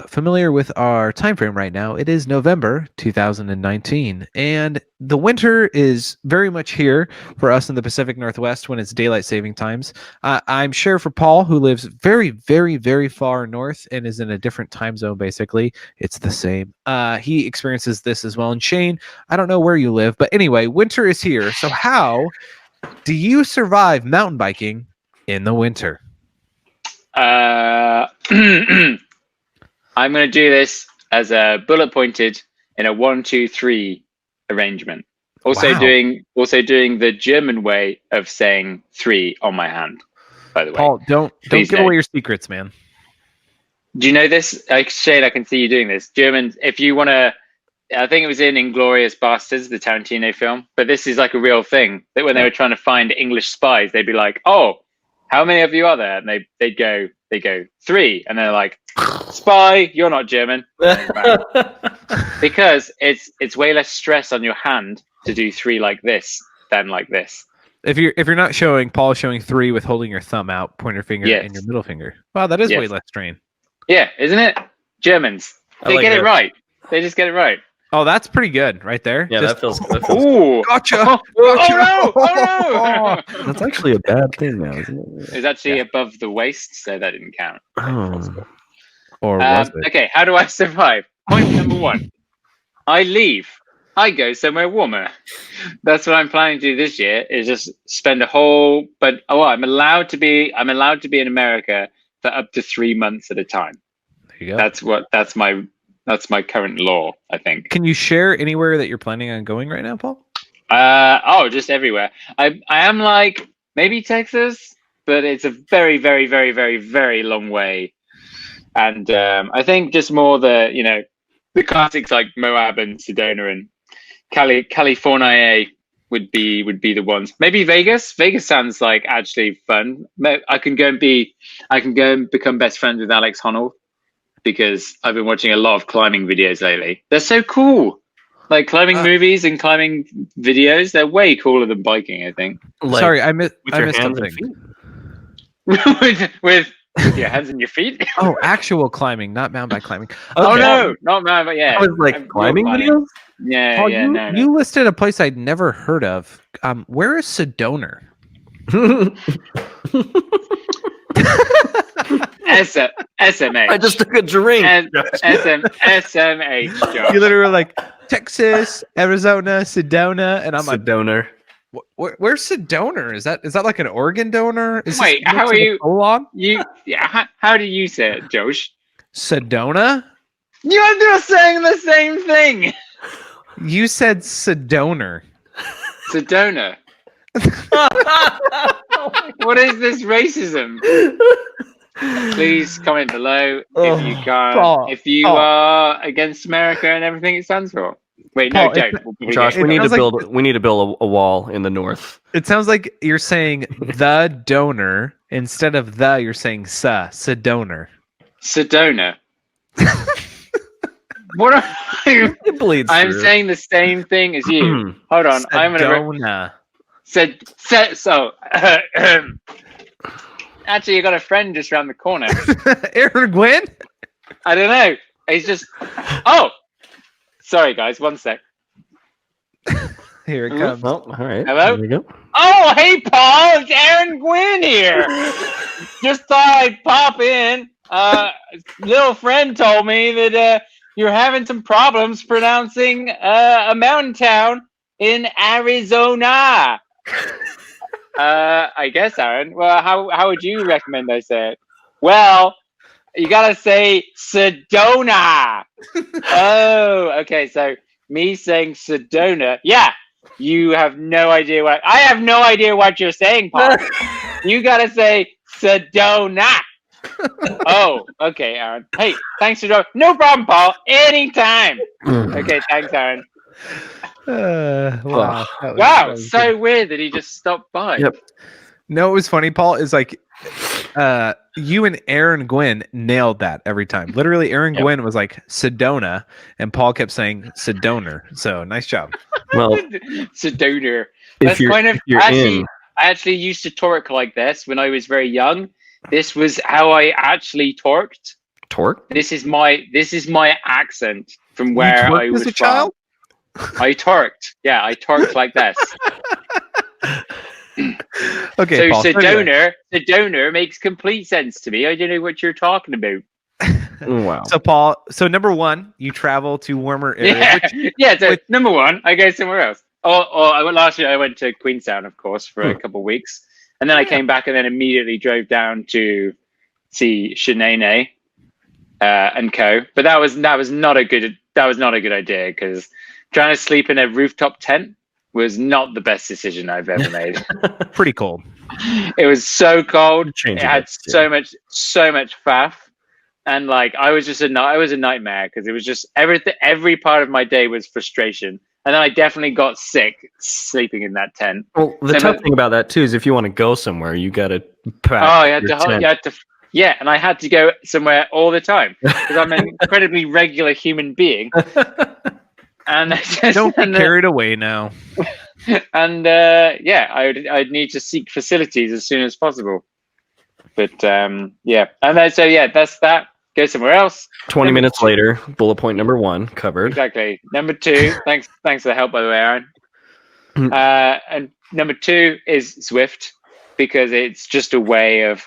S2: familiar with our time frame right now, it is November 2019, and the winter is very much here for us in the Pacific Northwest when it's daylight saving times. I'm sure for Paul, who lives very, very, very far north and is in a different time zone, basically, it's the same. He experiences this as well. And Shane, I don't know where you live, but anyway, winter is here. So how do you survive mountain biking in the winter?
S1: I'm going to do this as a bullet pointed in a 1, 2, 3 arrangement. Also doing the German way of saying 3 on my hand. By the way,
S2: Paul, don't give away your secrets, man.
S1: Do you know this? Shane, I can see you doing this. Germans, if you want to, I think it was in Inglourious Bastards, the Tarantino film, but this is like a real thing. That when they were trying to find English spies, they'd be like, "Oh, how many of you are there?" And they'd go 3, and they're like, "Spy, you're not German," because it's way less stress on your hand to do 3 like this than like this.
S2: If you're not showing, Paul is showing 3 with holding your thumb out, pointer finger, and your middle finger. Wow, that is way less strain.
S1: Yeah, isn't it? Germans, they get it right. They just get it right.
S2: Oh, that's pretty good right there.
S3: Yeah, that feels
S1: Ooh,
S2: gotcha.
S1: Oh no!
S3: That's actually a bad thing now, isn't it?
S1: It's actually above the waist, so that didn't count.
S3: Oh.
S2: Or was it?
S1: Okay, how do I survive? Point number 1. I leave. I go somewhere warmer. That's what I'm planning to do this year. Is just spend a whole. But I'm allowed to be in America for up to 3 months at a time.
S2: There you go.
S1: That's my current law, I think.
S2: Can you share anywhere that you're planning on going right now, Paul?
S1: Just everywhere. I am like maybe Texas, but it's a very, very, very, very, very long way. And I think just more the classics like Moab and Sedona and California would be the ones. Maybe Vegas. Vegas sounds like actually fun. I can go and become best friends with Alex Honnold because I've been watching a lot of climbing videos lately. They're so cool. Like climbing movies and climbing videos, they're way cooler than biking, I think.
S3: Like,
S2: Sorry, I missed
S3: with your hands and
S2: something.
S3: feet?
S1: with your hands and your feet.
S2: Oh, actual climbing, not mountain bike climbing.
S1: Oh
S3: Okay.
S1: no, not man, but yeah.
S3: I was like climbing videos?
S1: Yeah,
S2: Paul,
S1: yeah, no.
S2: you listed a place I'd never heard of. Where is Sedona?
S1: SMH.
S3: I just took a drink.
S1: SMH. Josh.
S2: You literally were like Texas, Arizona, Sedona, and I'm like,
S3: Sedona.
S2: where's Sedona? Is that like an organ donor? Is
S1: Wait,
S2: this
S1: how are you?
S2: Colon?
S1: How do you say it, Josh?
S2: Sedona?
S1: You're just saying the same thing.
S2: You said Sedona.
S1: Sedona. What is this racism? Please comment below if you can't.
S2: Paul,
S1: if you are against America and everything it stands for. Wait,
S2: Paul,
S1: no, don't.
S3: Josh,
S2: It
S3: we need to
S2: sounds like-
S3: build. We need to build a wall in the north.
S2: It sounds like you're saying the donor instead of the. You're saying Sedona.
S1: Sedona. What are you?
S3: It bleeds.
S1: I'm
S3: through.
S1: saying the same thing as you. Hold on, I'm gonna.
S2: Sedona.
S1: So. Actually, you got a friend just around the corner.
S2: Aaron Gwynn?
S1: I don't know. He's just. Oh, sorry, guys. One sec.
S2: Here it comes.
S3: Oh, all right.
S1: Hello?
S3: There we go.
S1: Oh, hey, Paul. It's Aaron Gwynn here. Just thought I'd pop in. Little friend told me that you're having some problems pronouncing a mountain town in Arizona. I guess, Aaron. Well, how would you recommend I say it? Well, you gotta say Sedona. Oh, okay. So me saying Sedona. Yeah, you have no idea what I have no idea what you're saying, Paul. You gotta say Sedona. Oh, okay, Aaron. Hey, thanks for joining. No problem, Paul. Anytime. Okay, thanks, Aaron.
S2: Wow. That was-
S1: Wow,
S2: that was
S1: so
S2: good.
S1: weird that he just stopped by.
S3: Yep.
S2: No, it was funny, Paul, is like you and Aaron Gwynn nailed that every time. Literally, Aaron
S3: Yep.
S2: Gwynn was like Sedona, and Paul kept saying Sedona. So nice job.
S3: Well,
S1: Sedona.
S3: if
S1: That's
S3: you're,
S1: kind of
S3: if you're
S1: actually.
S3: in,
S1: I actually used to torque like this when I was very young. This was how I actually torqued.
S3: torque.
S1: This is my accent from where
S2: you
S1: I
S2: twerked
S1: was
S2: as a
S1: from.
S2: child?
S1: I torqued. Yeah, I torqued like this.
S2: Okay,
S1: So
S2: Paul.
S1: Sedona makes complete sense to me. I don't know what you're talking about.
S3: Wow.
S2: So Paul, so number one, you travel to warmer areas.
S1: Yeah,
S2: which-
S1: yeah. So
S2: which-
S1: number one, I go somewhere else. Last year I went to Queenstown, of course, for a couple of weeks, and then I came back and then immediately drove down to see Sheyn and co. But that was not a good idea because trying to sleep in a rooftop tent was not the best decision I've ever made.
S2: pretty cold.
S1: It was so cold.
S3: Change
S1: It had so much faff, and like I was a nightmare because it was just everything. Every part of my day was frustration, and then I definitely got sick sleeping in that tent.
S3: Well, the
S1: Same
S3: tough
S1: with-
S3: thing about that too is if you want to go somewhere, you got to pack.
S1: Oh, you
S3: your
S1: had
S3: tent.
S1: to, yeah, and I had to go somewhere all the time because I'm an incredibly regular human being. And
S2: Don't be carried away now.
S1: and yeah, I'd need to seek facilities as soon as possible. But yeah, and then, so yeah, that's that. Go somewhere else.
S3: 20
S1: Number
S3: minutes
S1: two.
S3: later, bullet point number 1 covered.
S1: Exactly. Number 2. Thanks for the help, by the way, Aaron. And number 2 is Zwift because it's just a way of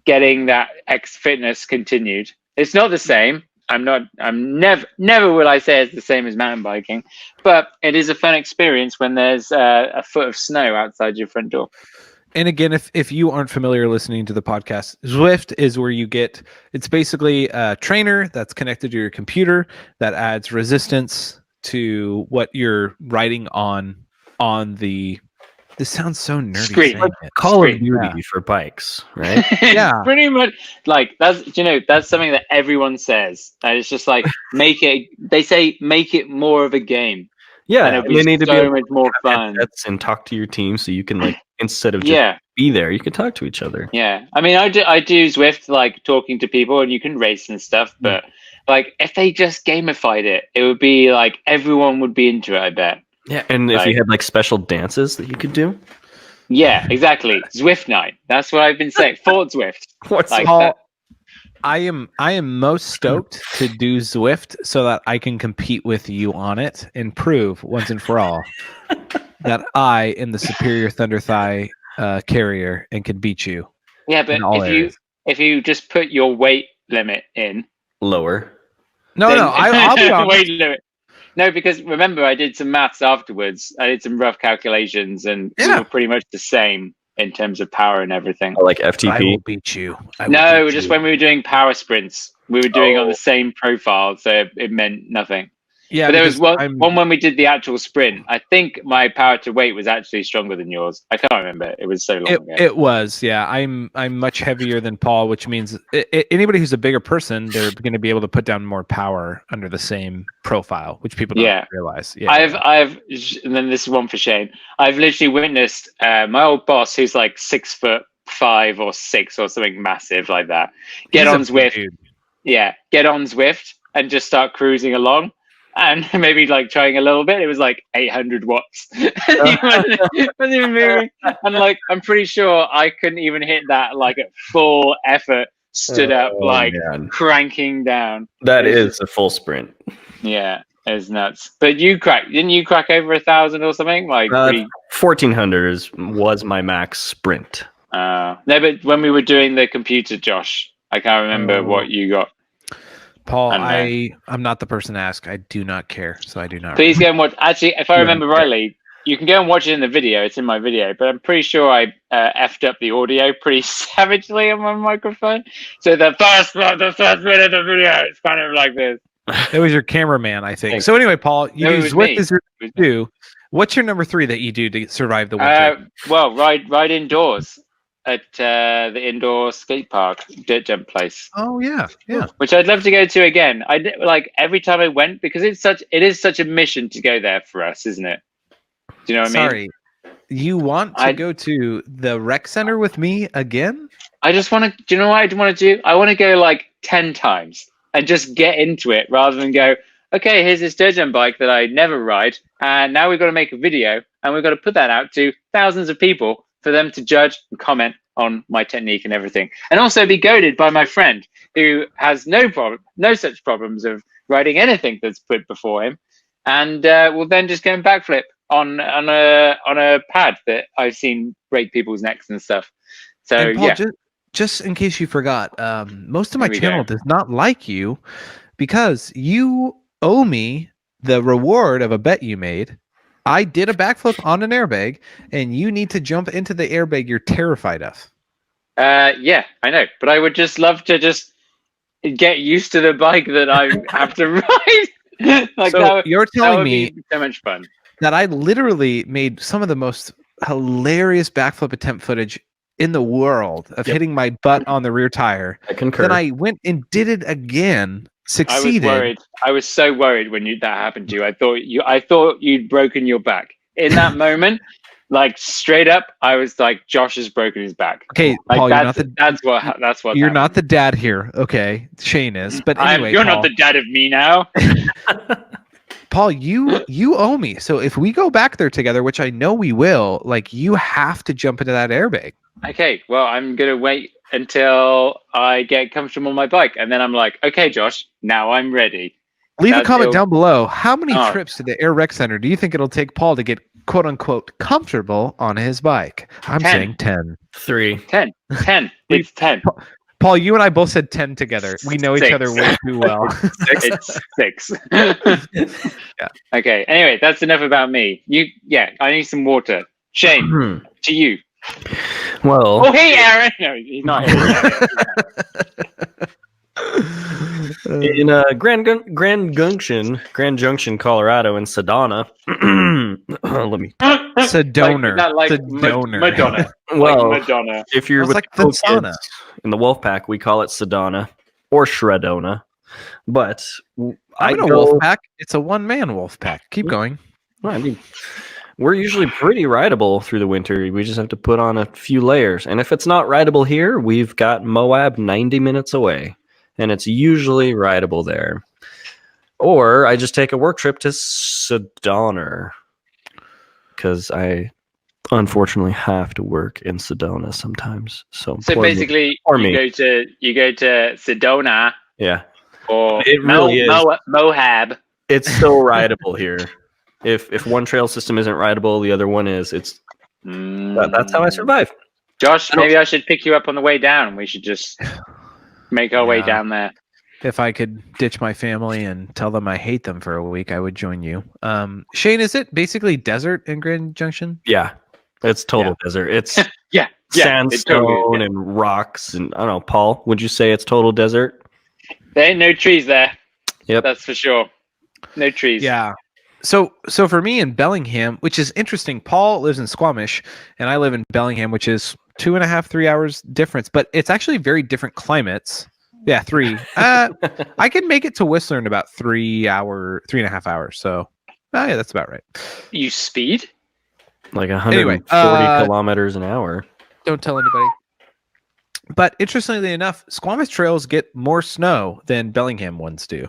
S1: getting that fitness continued. It's not the same. I'm never will I say it's the same as mountain biking, but it is a fun experience when there's a foot of snow outside your front door.
S2: And again, if you aren't familiar listening to the podcast, Zwift is where you get, it's basically a trainer that's connected to your computer that adds resistance to what you're riding on the, this sounds so nerdy.
S1: Screen.
S2: saying it.
S3: Call of
S1: Screen,
S3: Duty
S2: yeah.
S3: for bikes, right?
S2: Yeah.
S1: It's pretty much like that's something that everyone says. And it's just like make it more of a game.
S3: Yeah,
S1: and it'd
S3: and
S1: be
S3: they need to be
S1: so
S3: able
S1: much more fun.
S3: headsets and talk to your team, so you can like instead of just
S1: Yeah,
S3: be there, you can talk to each other.
S1: yeah. I mean, I do Zwift, like talking to people, and you can race and stuff. But like, if they just gamified it, it would be like everyone would be into it. I bet.
S3: Yeah, and if
S1: Like,
S3: you had like special dances that you could do,
S1: yeah, exactly. Zwift night. That's what I've been saying. Fort Zwift.
S3: what's
S1: Like
S2: Paul,
S1: that.
S2: I am most stoked to do Zwift so that I can compete with you on it and prove once and for all that I am the superior Thunder Thigh carrier and can beat you.
S1: Yeah, but
S2: in all areas.
S1: if you just put your weight limit in,
S3: lower?
S2: No,
S1: then-
S2: I'll be honest.
S1: weight limit. No, because remember, I did some maths afterwards. I did some rough calculations, and we
S2: Yeah.
S1: were pretty much the same in terms of power and everything.
S3: Or like
S2: I
S3: FTP?
S2: will beat you.
S1: No, just when we were doing power sprints, we were doing on
S3: Oh.
S1: the same profile, so it meant nothing.
S2: Yeah,
S1: But there was
S2: because
S1: one when we did the actual sprint. I think my power to weight was actually stronger than yours. I can't remember. It was so long ago.
S2: It was, yeah. I'm much heavier than Paul, which means anybody who's a bigger person, they're going to be able to put down more power under the same profile, which people don't
S1: Yeah.
S2: realize. Yeah,
S1: And then this is one for Shane. I've literally witnessed my old boss, who's like 6'5" or 6 or something massive like that, get
S2: He's a
S1: on
S2: big
S1: Zwift.
S2: dude.
S1: Yeah, get on Zwift and just start cruising along. And maybe like trying a little bit, it was like 800 watts. He wasn't even moving. And like, I'm pretty sure I couldn't even hit that like at full effort, stood up, like
S3: man.
S1: cranking down.
S3: That
S1: It was
S3: is a full sprint.
S1: Yeah, it was nuts. But didn't you crack over 1,000 or something? Like,
S3: 1400 was my max sprint.
S1: no, but when we were doing the computer, Josh, I can't remember what you got.
S2: Paul,
S1: I
S2: I'm not the person to ask. I do not care, so I do not.
S1: Please go and watch. Actually, if I remember rightly, you can go and watch it in the video. It's in my video, but I'm pretty sure I effed up the audio pretty savagely on my microphone. So the first minute of the video, it's kind of like this.
S2: It was your cameraman, I think.
S1: Thanks.
S2: So anyway, Paul, you
S1: No, it
S2: do
S1: was
S2: Zwift
S1: me.
S2: is your
S1: It was me.
S2: two. What's your number 3 that you do to survive the winter?
S1: Well, ride indoors at the indoor skate park, dirt jump place,
S2: Oh yeah, yeah.
S1: which I'd love to go to again. I did, like every time I went because it is such a mission to go there for us, isn't it? Do you know what I mean?
S2: Sorry, you want to go to the rec center with me again?
S1: I just want to. Do you know what I want to do? I want to go like 10 times and just get into it rather than go. Okay, here's this dirt jump bike that I never ride, and now we've got to make a video and we've got to put that out to thousands of people for them to judge and comment on my technique and everything, and also be goaded by my friend who has no such problems of riding anything that's put before him, and will then just go and backflip on a pad that I've seen break people's necks and stuff. So
S2: And Paul,
S1: yeah,
S2: just in case you forgot, most of my
S1: Here we
S2: channel
S1: go.
S2: does not like you because you owe me the reward of a bet you made. I did a backflip on an airbag, and you need to jump into the airbag you're terrified of.
S1: yeah, I know, but I would just love to just get used to the bike that I have to ride. Like
S2: So you're
S1: that
S2: telling
S1: would
S2: me
S1: be so much fun.
S2: that I literally made some of the most hilarious backflip attempt footage in the world of hitting my butt on the rear tire.
S3: I concur.
S2: Then I went and did it again, succeeded.
S1: I was worried. I was so worried when that happened to you. I thought you'd broken your back in that moment. Like straight up, I was like, Josh has broken his back.
S2: Okay,
S1: Like
S2: Paul,
S1: that's what
S2: you're
S1: happened.
S2: not the dad here. Okay, Shane is. But anyway,
S1: you're
S2: Paul,
S1: not the dad of me now.
S2: Paul, you owe me. So if we go back there together, which I know we will, like you have to jump into that airbag.
S1: Okay, well, I'm gonna wait until I get comfortable on my bike, and then I'm like, okay, Josh, now I'm ready.
S2: Leave a
S1: That's
S2: comment
S1: it.
S2: down below. How many
S1: Oh.
S2: trips to the Air Rec Center do you think it'll take Paul to get quote unquote comfortable on his bike? I'm
S1: 10.
S2: saying 10.
S3: 3.
S1: 10. It's 10.
S2: Paul, you and I both said 10 together. We know each
S1: 6.
S2: other way too well.
S1: It's 6. Yeah. Okay. Anyway, that's enough about me. I need some water. Shane, to you.
S3: Well,
S1: Oh, hey, Aaron. No, he's not here.
S3: in Grand Junction, Colorado, in Sedona. Let me.
S2: Sedona.
S1: Like
S2: Sedona.
S1: Madonna.
S3: Well,
S1: Like Madonna.
S3: if you're
S2: Sounds
S3: with
S2: like
S3: the cool
S2: Fensana.
S3: kids in the Wolfpack, we call it Sedona or Shredona. But
S2: I'm in a wolf pack. It's a one-man wolf pack. Keep going.
S3: Well, I mean, we're usually pretty rideable through the winter. We just have to put on a few layers. And if it's not rideable here, we've got Moab 90 minutes away, and it's usually rideable there. Or I just take a work trip to Sedona because I unfortunately have to work in Sedona sometimes. So
S1: basically, you go to Sedona
S3: yeah,
S1: or
S3: it really is.
S1: Moab.
S3: It's still rideable here. If one trail system isn't rideable, the other one is. That's how I survive.
S1: Josh, maybe I should pick you up on the way down. We should just make our way down there.
S2: If I could ditch my family and tell them I hate them for a week, I would join you. Sheyn, is it basically desert in Grand Junction?
S3: Yeah, it's total desert. It's
S1: yeah,
S3: sandstone and rocks, and I don't know. Paul, would you say it's total desert?
S1: There ain't no trees there.
S3: Yep,
S1: that's for sure. No trees.
S2: Yeah. So for me in Bellingham, which is interesting, Paul lives in Squamish, and I live in Bellingham, which is 2.5-3 hours difference, but it's actually very different climates. Yeah, 3. I can make it to Whistler in about 3.5 hours. So, yeah, that's about right.
S1: You speed?
S3: Like 140 kilometers an hour.
S2: Don't tell anybody. But interestingly enough, Squamish trails get more snow than Bellingham ones do.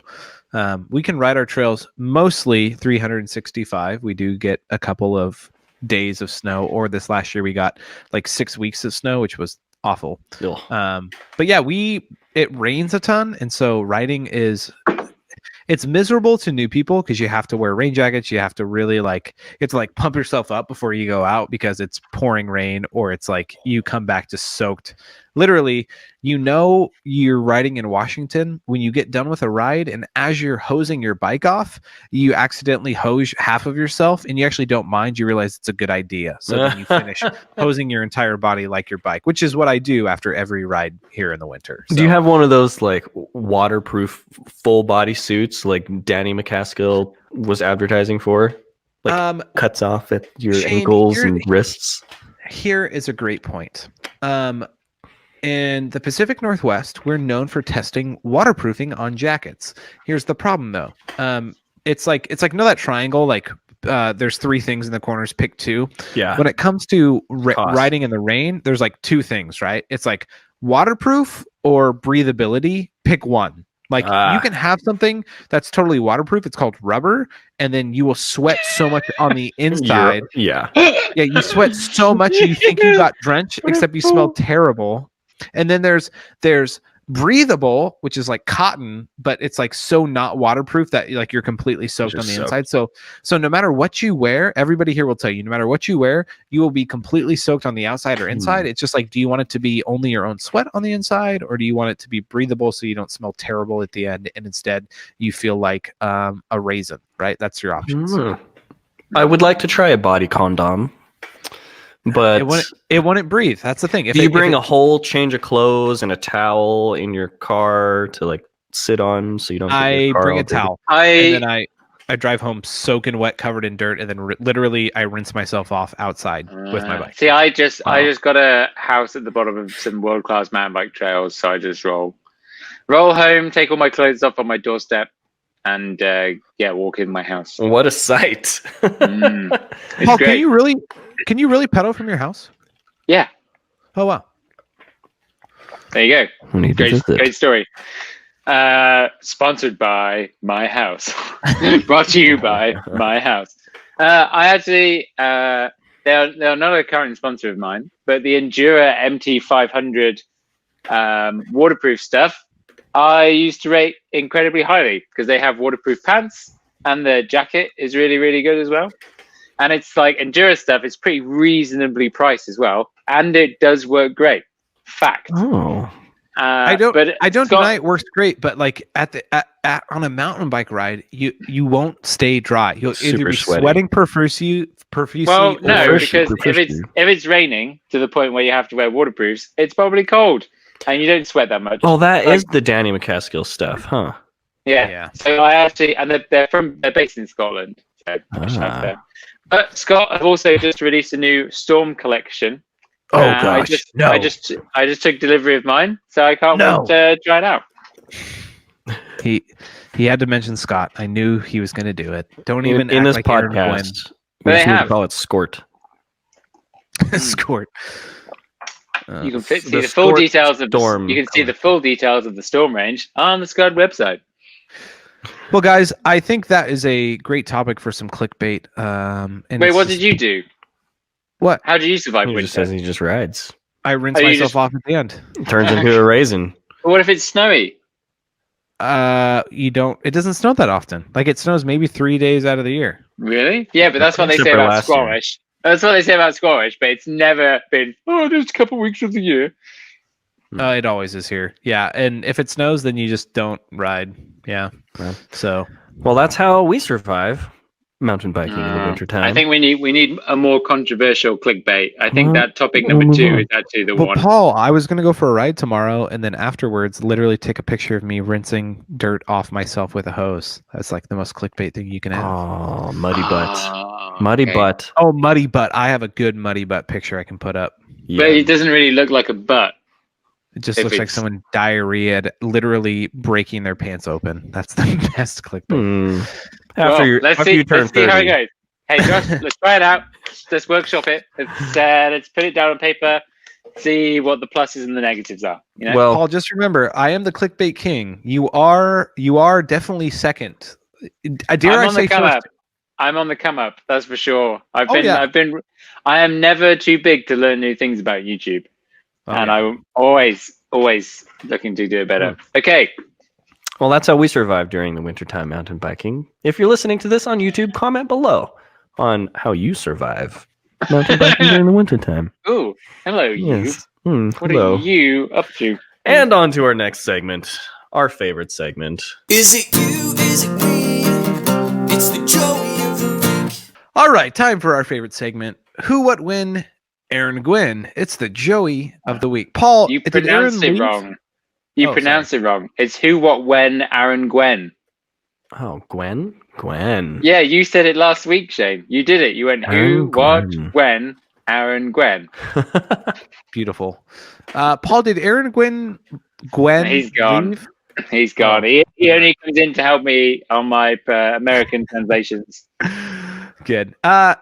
S2: We can ride our trails mostly 365. We do get a couple of days of snow, or this last year we got like 6 weeks of snow, which was awful. But yeah, it rains a ton, and so riding it's miserable to new people because you have to wear rain jackets. You have to really you have to pump yourself up before you go out because it's pouring rain, or it's like you come back just soaked. Literally, you're riding in Washington when you get done with a ride, and as you're hosing your bike off, you accidentally hose half of yourself, and you actually don't mind. You realize it's a good idea. So then you finish hosing your entire body like your bike, which is what I do after every ride here in the winter. So.
S3: Do you have one of those waterproof full body suits like Danny McCaskill was advertising for? Cuts off at your
S2: Sheyn,
S3: ankles and wrists?
S2: Here is a great point. In the Pacific Northwest, we're known for testing waterproofing on jackets. Here's the problem, though. It's like that triangle. There's 3 things in the corners. Pick 2.
S3: Yeah.
S2: When it comes to riding in the rain, there's 2 things, right? It's like waterproof or breathability. Pick one. You can have something that's totally waterproof. It's called rubber, and then you will sweat so much on the inside.
S3: Yeah,
S2: you sweat so much you think you got drenched, except you smell terrible. And then there's breathable, which is like cotton, but it's so not waterproof that you're completely soaked on the inside. So no matter what you wear, everybody here will tell you, no matter what you wear, you will be completely soaked on the outside or inside. It's just do you want it to be only your own sweat on the inside, or do you want it to be breathable so you don't smell terrible at the end, and instead you feel like a raisin, right? That's your options.
S3: I would like to try a body condom. But
S2: it wouldn't breathe. That's the thing.
S3: Do you bring a whole change of clothes and a towel in your car to sit on so you don't?
S2: I bring a towel. And then I drive home soaking wet, covered in dirt, and then literally I rinse myself off outside with my bike.
S1: See, I just got a house at the bottom of some world-class mountain bike trails, so I just roll home, take all my clothes off on my doorstep, and walk in my house.
S3: What a sight!
S2: Paul,
S1: great.
S2: Can you really pedal from your house?
S1: Yeah.
S2: Oh wow.
S1: There you go. Great story. Sponsored by My House. Brought to you by My House. I actually they're not a current sponsor of mine, but the Endura MT500 waterproof stuff I used to rate incredibly highly because they have waterproof pants and the jacket is really, really good as well. And it's Endura stuff is pretty reasonably priced as well, and it does work great. Fact.
S3: Oh,
S2: I don't deny it works great, but on a mountain bike ride, you won't stay dry. You'll either be sweating profusely.
S1: Well, no, because if it's raining to the point where you have to wear waterproofs, it's probably cold, and you don't sweat that much.
S3: Oh, that is the Danny McCaskill stuff, huh?
S1: Yeah. So I actually, and they're based in Scotland. So But Scott have also just released a new Storm collection.
S3: Oh gosh,
S1: I just took delivery of mine, so I can't wait to try it out.
S2: He He had to mention Scott. I knew he was going to do it. Don't even
S3: in
S2: act
S3: this
S2: like Aaron
S3: podcast,
S1: But
S3: we
S1: they
S3: just need to
S1: have.
S3: call it Skort.
S2: Gwynn. Scored.
S1: You can see
S3: the
S1: the full
S3: Skort
S1: details of
S3: storm
S1: you can see the full details of the storm range on the Scud website.
S2: Well, guys, I think that is a great topic for some clickbait. And
S1: Wait,
S2: it's
S1: what
S2: just-
S1: did you do?
S2: What?
S1: How did you survive
S3: He
S1: winter?
S3: just says he just rides.
S2: I rinse
S1: Oh, you
S2: myself
S1: just-
S2: off at the end.
S3: Turns into a raisin.
S1: But what if it's snowy?
S2: You don't. It doesn't snow that often. Like it snows maybe 3 days out of the year.
S1: Really? Yeah, but that's what they
S3: Except
S1: say
S3: for
S1: about
S3: last year.
S1: Squamish. That's what they say about Squamish, but it's never been, there's a couple weeks of the year.
S2: It always is here. Yeah, and if it snows, then you just don't ride. Yeah.
S3: Yeah.
S2: So
S3: Well, that's how we survive mountain biking in the wintertime.
S1: I think we need a more controversial clickbait. I think
S3: Well,
S1: that topic
S3: we'll
S1: number
S3: move
S1: 2
S3: on.
S1: is actually the
S2: well,
S1: one.
S2: Paul, I was gonna go for a ride tomorrow, and then afterwards, literally take a picture of me rinsing dirt off myself with a hose. That's like the most clickbait thing you can have.
S3: Oh, muddy butt.
S1: Ah,
S3: Muddy
S1: okay.
S3: butt.
S2: Oh, muddy butt! I have a good muddy butt picture I can put up.
S3: Yeah.
S1: But it doesn't really look like a butt.
S2: It just
S1: If
S2: looks like
S1: it's-
S2: someone diarrheaed, literally breaking their pants open. That's the best clickbait.
S3: Hmm. After
S1: let's
S3: you turn
S1: let's see
S3: 30.
S1: how it goes. Hey, Josh, let's try it out. Let's workshop it. Let's put it down on paper. See what the pluses and the negatives are. You know?
S3: Well,
S2: Paul, just remember, I am the clickbait king. You are definitely second. Dare
S1: I'm
S2: I
S1: on
S2: say
S1: the come
S2: first?
S1: up. I'm on the come up. That's for sure.
S2: Oh, yeah.
S1: I am never too big to learn new things about YouTube,
S2: Oh,
S1: and
S2: yeah.
S1: I'm always looking to do it better. Okay.
S3: well, that's how we survive during the wintertime mountain biking. If you're listening to this on YouTube, comment below on how you survive mountain biking during the wintertime.
S1: Ooh, hello, you.
S3: Yes.
S1: What
S3: Hello.
S1: are you up to?
S3: And on to our next segment, our favorite segment.
S4: Is it you? Is it me? It's the Joey of the week.
S2: All right, time for our favorite segment. Who, what, when? Aaron Gwynn. It's the Joey of the week. Paul,
S1: You
S2: did
S1: pronounced
S2: Aaron
S1: it
S2: leave?
S1: wrong. You
S2: Oh,
S1: pronounced it wrong. It's who, what, when, Aaron Gwen.
S3: Oh, Gwen? Gwen.
S1: Yeah, you said it last week, Shane. You did it. You went who,
S3: Aaron
S1: what,
S3: Gwen.
S1: when, Aaron Gwen.
S2: Beautiful. Paul, did Aaron Gwen
S1: He's gone.
S2: leave?
S1: He's gone. He only comes in to help me on my American translations.
S2: Good.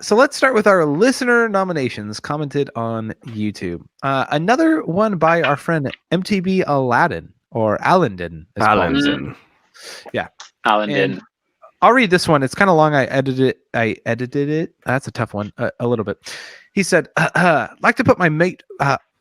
S2: So let's start with our listener nominations commented on YouTube. Another one by our friend MTB Aladdin or Allendon. it's called.
S3: Allenson.
S1: Alan
S2: And
S1: did.
S2: I'll read this one. It's kind of long. I edited it. That's a tough one. A little bit. He said, like to put my mate.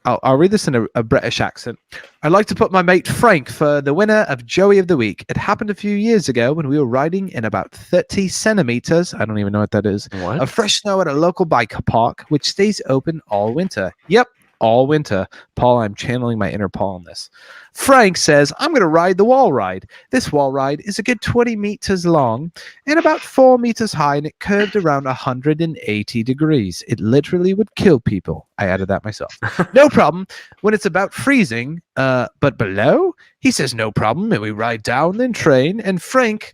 S2: I'll read this in a British accent. I'd like to put my mate Frank for the winner of Joey of the Week. It happened a few years ago when we were riding in about 30 centimeters. I don't even know what that is.
S3: What?
S2: Of fresh snow at a local bike park, which stays open all winter. Yep, all winter. Paul, I'm channeling my inner Paul on this. Frank says, I'm going to ride the wall ride. This wall ride is a good 20 meters long and about 4 meters high, and it curved around 180 degrees. It literally would kill people. I added that myself. No problem when it's about freezing, but below? He says, no problem. And we ride down, then train, and Frank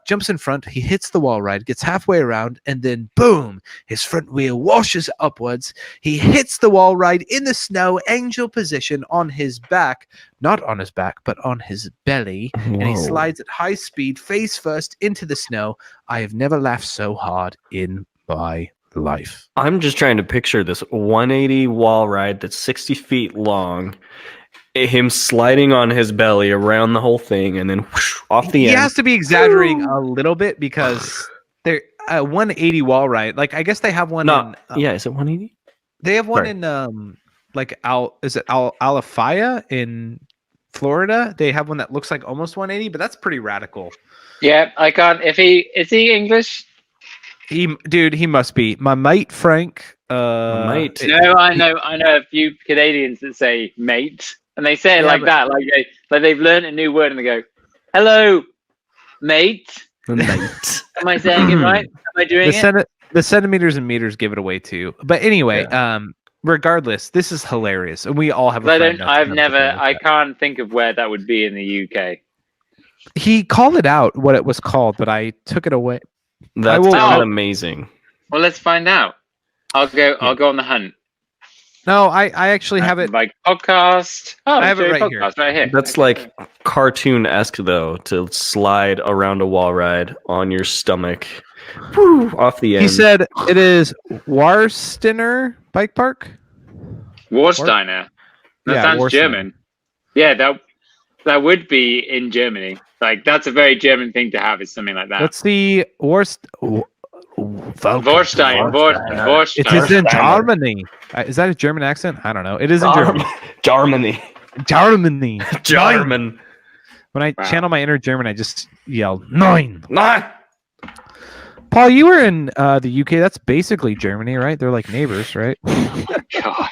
S2: jumps in front. He hits the wall ride, gets halfway around, and then boom, his front wheel washes upwards. He hits the wall ride in the snow, angel position on his back, not on his back, but on his belly, and he
S3: Whoa.
S2: slides at high speed, face first into the snow. I have never laughed so hard in my life.
S3: I'm just trying to picture this 180 wall ride that's 60 feet long. Him sliding on his belly around the whole thing and then whoosh, off the
S2: He
S3: end.
S2: has to be exaggerating a little bit because they're 180 wall ride. Like I guess they have one.
S3: No,
S2: in,
S3: yeah, is it 180?
S2: They have one
S3: Sorry.
S2: in like Alafaya in Florida. They have one that looks like almost 180, but that's pretty radical.
S1: Yeah, I can't. Is he English?
S2: He must be. My mate Frank.
S3: Mate.
S1: No, I know a few Canadians that say mate, and they say it
S2: Yeah,
S1: like
S2: but-
S1: that, like they've learned a new word and they go, "Hello, mate."
S3: Mate.
S1: Am I saying it right? Am I doing it?
S2: The centimeters and meters give it away too. But anyway, regardless, this is hilarious, and we all have. A friend that's
S1: I've
S2: done
S1: never.
S2: something like
S1: I
S2: that.
S1: can't think of where that would be in the UK.
S2: He called it out what it was called, but I took it away.
S3: That's
S2: will-
S3: kind
S1: Oh.
S3: of amazing.
S1: Well, let's find out. I'll go on the hunt.
S2: No, I actually have it.
S1: Like podcast. Oh,
S2: I have it
S1: Joey
S2: right here.
S1: podcast right here.
S3: That's like cartoon-esque though, to slide around a wall ride on your stomach, whew, off the end.
S2: He said it is Warsteiner Bike Park.
S1: Warsteiner. That
S2: Yeah,
S1: sounds
S2: Warsteiner.
S1: German. Yeah, that would be in Germany. Like that's a very German thing to have. Is something like that.
S2: Let's see,
S1: Vorstein.
S2: It is in Germany. Is that a German accent? I don't know. It is in Germany.
S3: Germany.
S2: Germany.
S3: German.
S2: When I
S1: Wow.
S2: channel my inner German, I just yell nine.
S3: Nah.
S2: Paul, you were in the UK. That's basically Germany, right? They're like neighbors, right?
S1: God.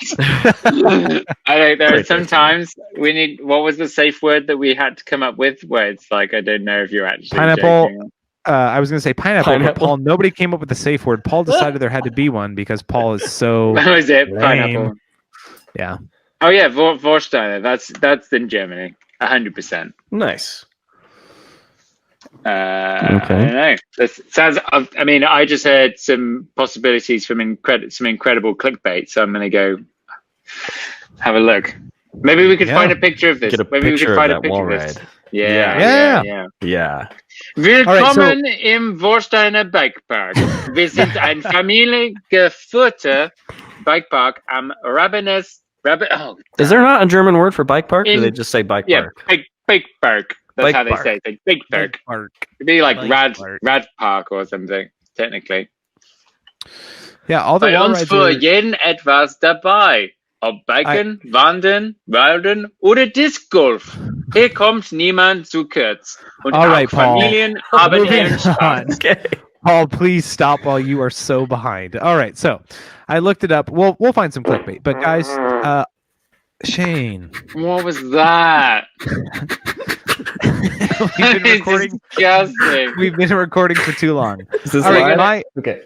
S1: I know there are sometimes we need. What was the safe word that we had to come up with? Where it's like I don't know if you're actually
S2: Pineapple.
S1: joking.
S2: I was going to say pineapple, but
S3: Pineapple.
S2: Paul, nobody came up with the safe word. Paul decided there had to be one because Paul is so.
S1: What was it?
S2: Lame.
S1: Pineapple.
S2: Yeah.
S1: Oh yeah, Vorsteiner. That's in Germany. 100%.
S3: Nice.
S1: I don't know. This sounds. I mean, I just heard some possibilities from some incredible clickbait. So I'm going to go have a look. Maybe we could
S2: Yeah.
S1: find a picture of this.
S3: Get a
S1: Maybe we
S3: picture
S1: could
S3: of
S1: find a
S3: that
S1: picture
S3: wall
S1: of this.
S3: ride.
S1: Yeah.
S3: Yeah.
S1: Willkommen im Vorsteiner Bikepark. Wir sind ein familiengeführter Bikepark am
S3: Is there not a German word for bike park? Or do
S1: In-
S3: they just say bike
S1: Yeah,
S3: park?
S1: bike park. That's
S3: Bike
S1: how they
S3: park.
S1: say it. It's bike park.
S2: Park.
S1: It'd be like
S2: Bike park.
S1: rad park or something, technically.
S2: Yeah, all the
S1: Bei
S2: wall
S1: uns
S2: rides
S1: für
S2: are,
S1: jeden etwas dabei. Ob Biken, Wandern, Wilden oder Disc Golf. Hier kommt niemand zu kurz. Und
S2: All
S1: auch
S2: right, Paul.
S1: Familien haben
S2: Moving
S1: ihren Spaß.
S2: on.
S3: Okay.
S2: Paul, please stop while you are so behind. All right, so I looked it up. We'll find some clickbait, but guys, Shane,
S1: What was that?
S2: we've been
S1: It's
S2: recording.
S1: disgusting.
S2: We've been recording for too long.
S3: Is this
S2: All right,
S3: live? Okay.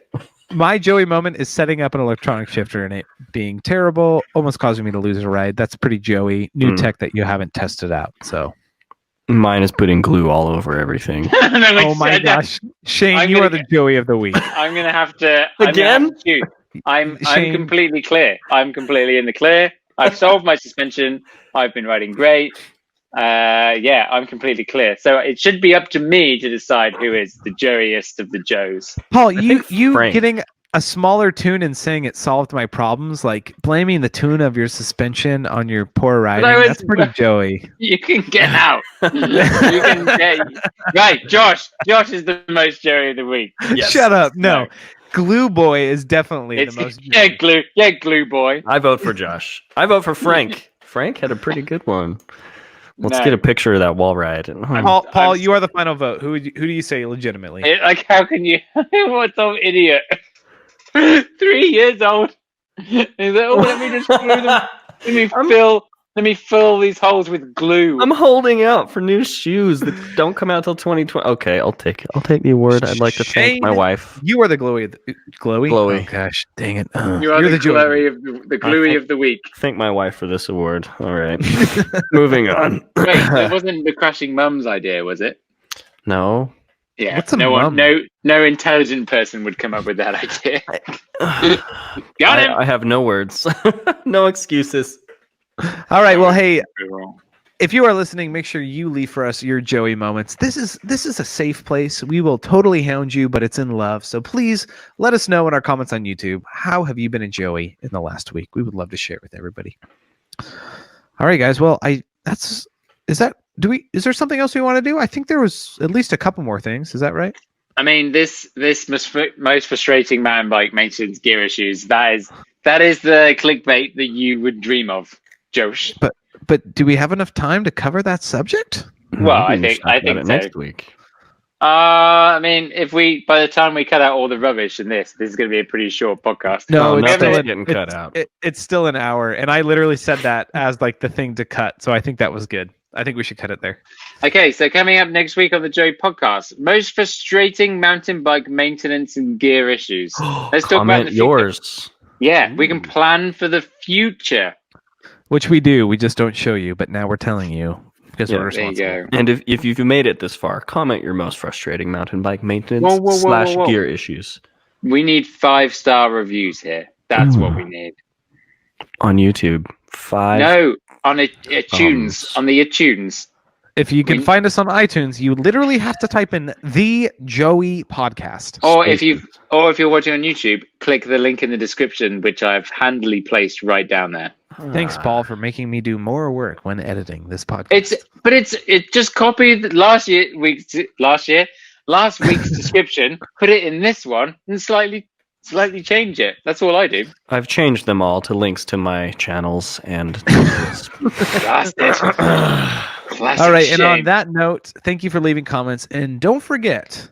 S2: my Joey moment is setting up an electronic shifter and it being terrible, almost causing me to lose a ride. That's pretty Joey. New tech that you haven't tested out. So,
S3: Mine is putting glue all over everything.
S1: And then we
S2: oh my
S1: said that.
S2: gosh, Shane,
S1: I'm
S2: you
S1: gonna
S2: are the Joey of the week.
S1: I'm gonna have to
S3: Again?
S1: shoot. I'm
S2: Shane.
S1: completely clear. I'm completely in the clear. I've solved my suspension. I've been riding great. Yeah, I'm completely clear. So it should be up to me to decide who is the Joeyest of the Joes.
S2: Paul, you
S3: think Frank.
S2: getting a smaller tune and saying it solved my problems, like blaming the tune of your suspension on your poor riding.
S1: was-
S2: That's pretty Joey.
S1: You can get out. You can get right. Josh is the most Joey of the week.
S3: Yes.
S2: Shut up. No.
S1: No.
S2: Glue Boy is definitely
S1: It's
S2: the most.
S1: yeah, glue boy.
S3: I vote for Josh. I vote for Frank. Frank had a pretty good one. Let's
S1: No.
S3: get a picture of that wall ride.
S2: Paul,
S1: I'm-
S2: you are the final vote. Who do you say legitimately?
S1: Like, how can you? What some idiot? 3 years old. He's like, oh, let me just glue them. Let me fill these holes with glue.
S3: I'm holding out for new shoes that don't come out till 2020. Okay, I'll take it. I'll take the award. I'd like to thank my
S2: Shane.
S3: wife.
S2: You are the glowy. Glowy?
S3: Glowy.
S2: Oh, gosh, dang it.
S1: you are
S2: You're
S1: the
S2: Joey.
S1: glory of the gluey
S3: think-
S1: of the week.
S3: Thank my wife for this award. All right. Moving on.
S1: Wait, that wasn't the crashing mum's idea, was it?
S3: No.
S1: Yeah.
S2: What's a
S1: no
S2: mum?
S1: no intelligent person would come up with that idea. Got him.
S3: I have no words. No excuses.
S2: All right. Well, hey, if you are listening, make sure you leave for us your Joey moments. This is a safe place. We will totally hound you, but it's in love. So please let us know in our comments on YouTube. How have you been a Joey in the last week? We would love to share with everybody. All right, guys. Well, is there something else we want to do? I think there was at least a couple more things. Is that right?
S1: I mean, this most frustrating mountain bike maintenance gear issues. That is the clickbait that you would dream of, Josh.
S2: But do we have enough time to cover that subject?
S1: Well, I
S3: We can
S1: think-
S3: talk
S1: I
S3: about
S1: think
S3: it
S1: so.
S3: next week.
S1: I mean, by the time we cut out all the rubbish in this is going to be a pretty short podcast.
S2: No,
S3: Oh,
S2: it's
S3: nothing's
S2: still
S3: getting cut out.
S2: It's still an hour, and I literally said that as like the thing to cut. So I think that was good. I think we should cut it there.
S1: Okay, so coming up next week on the Joey podcast, most frustrating mountain bike maintenance and gear issues. Let's talk about
S3: Comment
S1: the future.
S3: yours.
S1: Yeah, we can plan for the future.
S2: Which we do. We just don't show you, but now we're telling you because
S3: Yeah,
S2: we're
S1: There you
S2: responsible.
S1: go.
S3: And if you've made it this far, comment your most frustrating mountain bike maintenance
S1: Whoa, whoa, whoa, whoa, whoa.
S3: / gear issues.
S1: We need 5-star reviews here. That's what we need.
S3: on YouTube. 5.
S1: No, on iTunes. On the iTunes.
S2: If you can find us on iTunes, you literally have to type in the Joey Podcast.
S1: Or if you're watching on YouTube, click the link in the description, which I've handily placed right down there.
S2: Thanks, Paul, for making me do more work when editing this podcast.
S1: It just copied last week's description, put it in this one, and slightly change it. That's all I do.
S3: I've changed them all to links to my channels and.
S1: Bastard. Classic
S2: All right, and
S1: Sheyn.
S2: on that note, thank you for leaving comments, and don't forget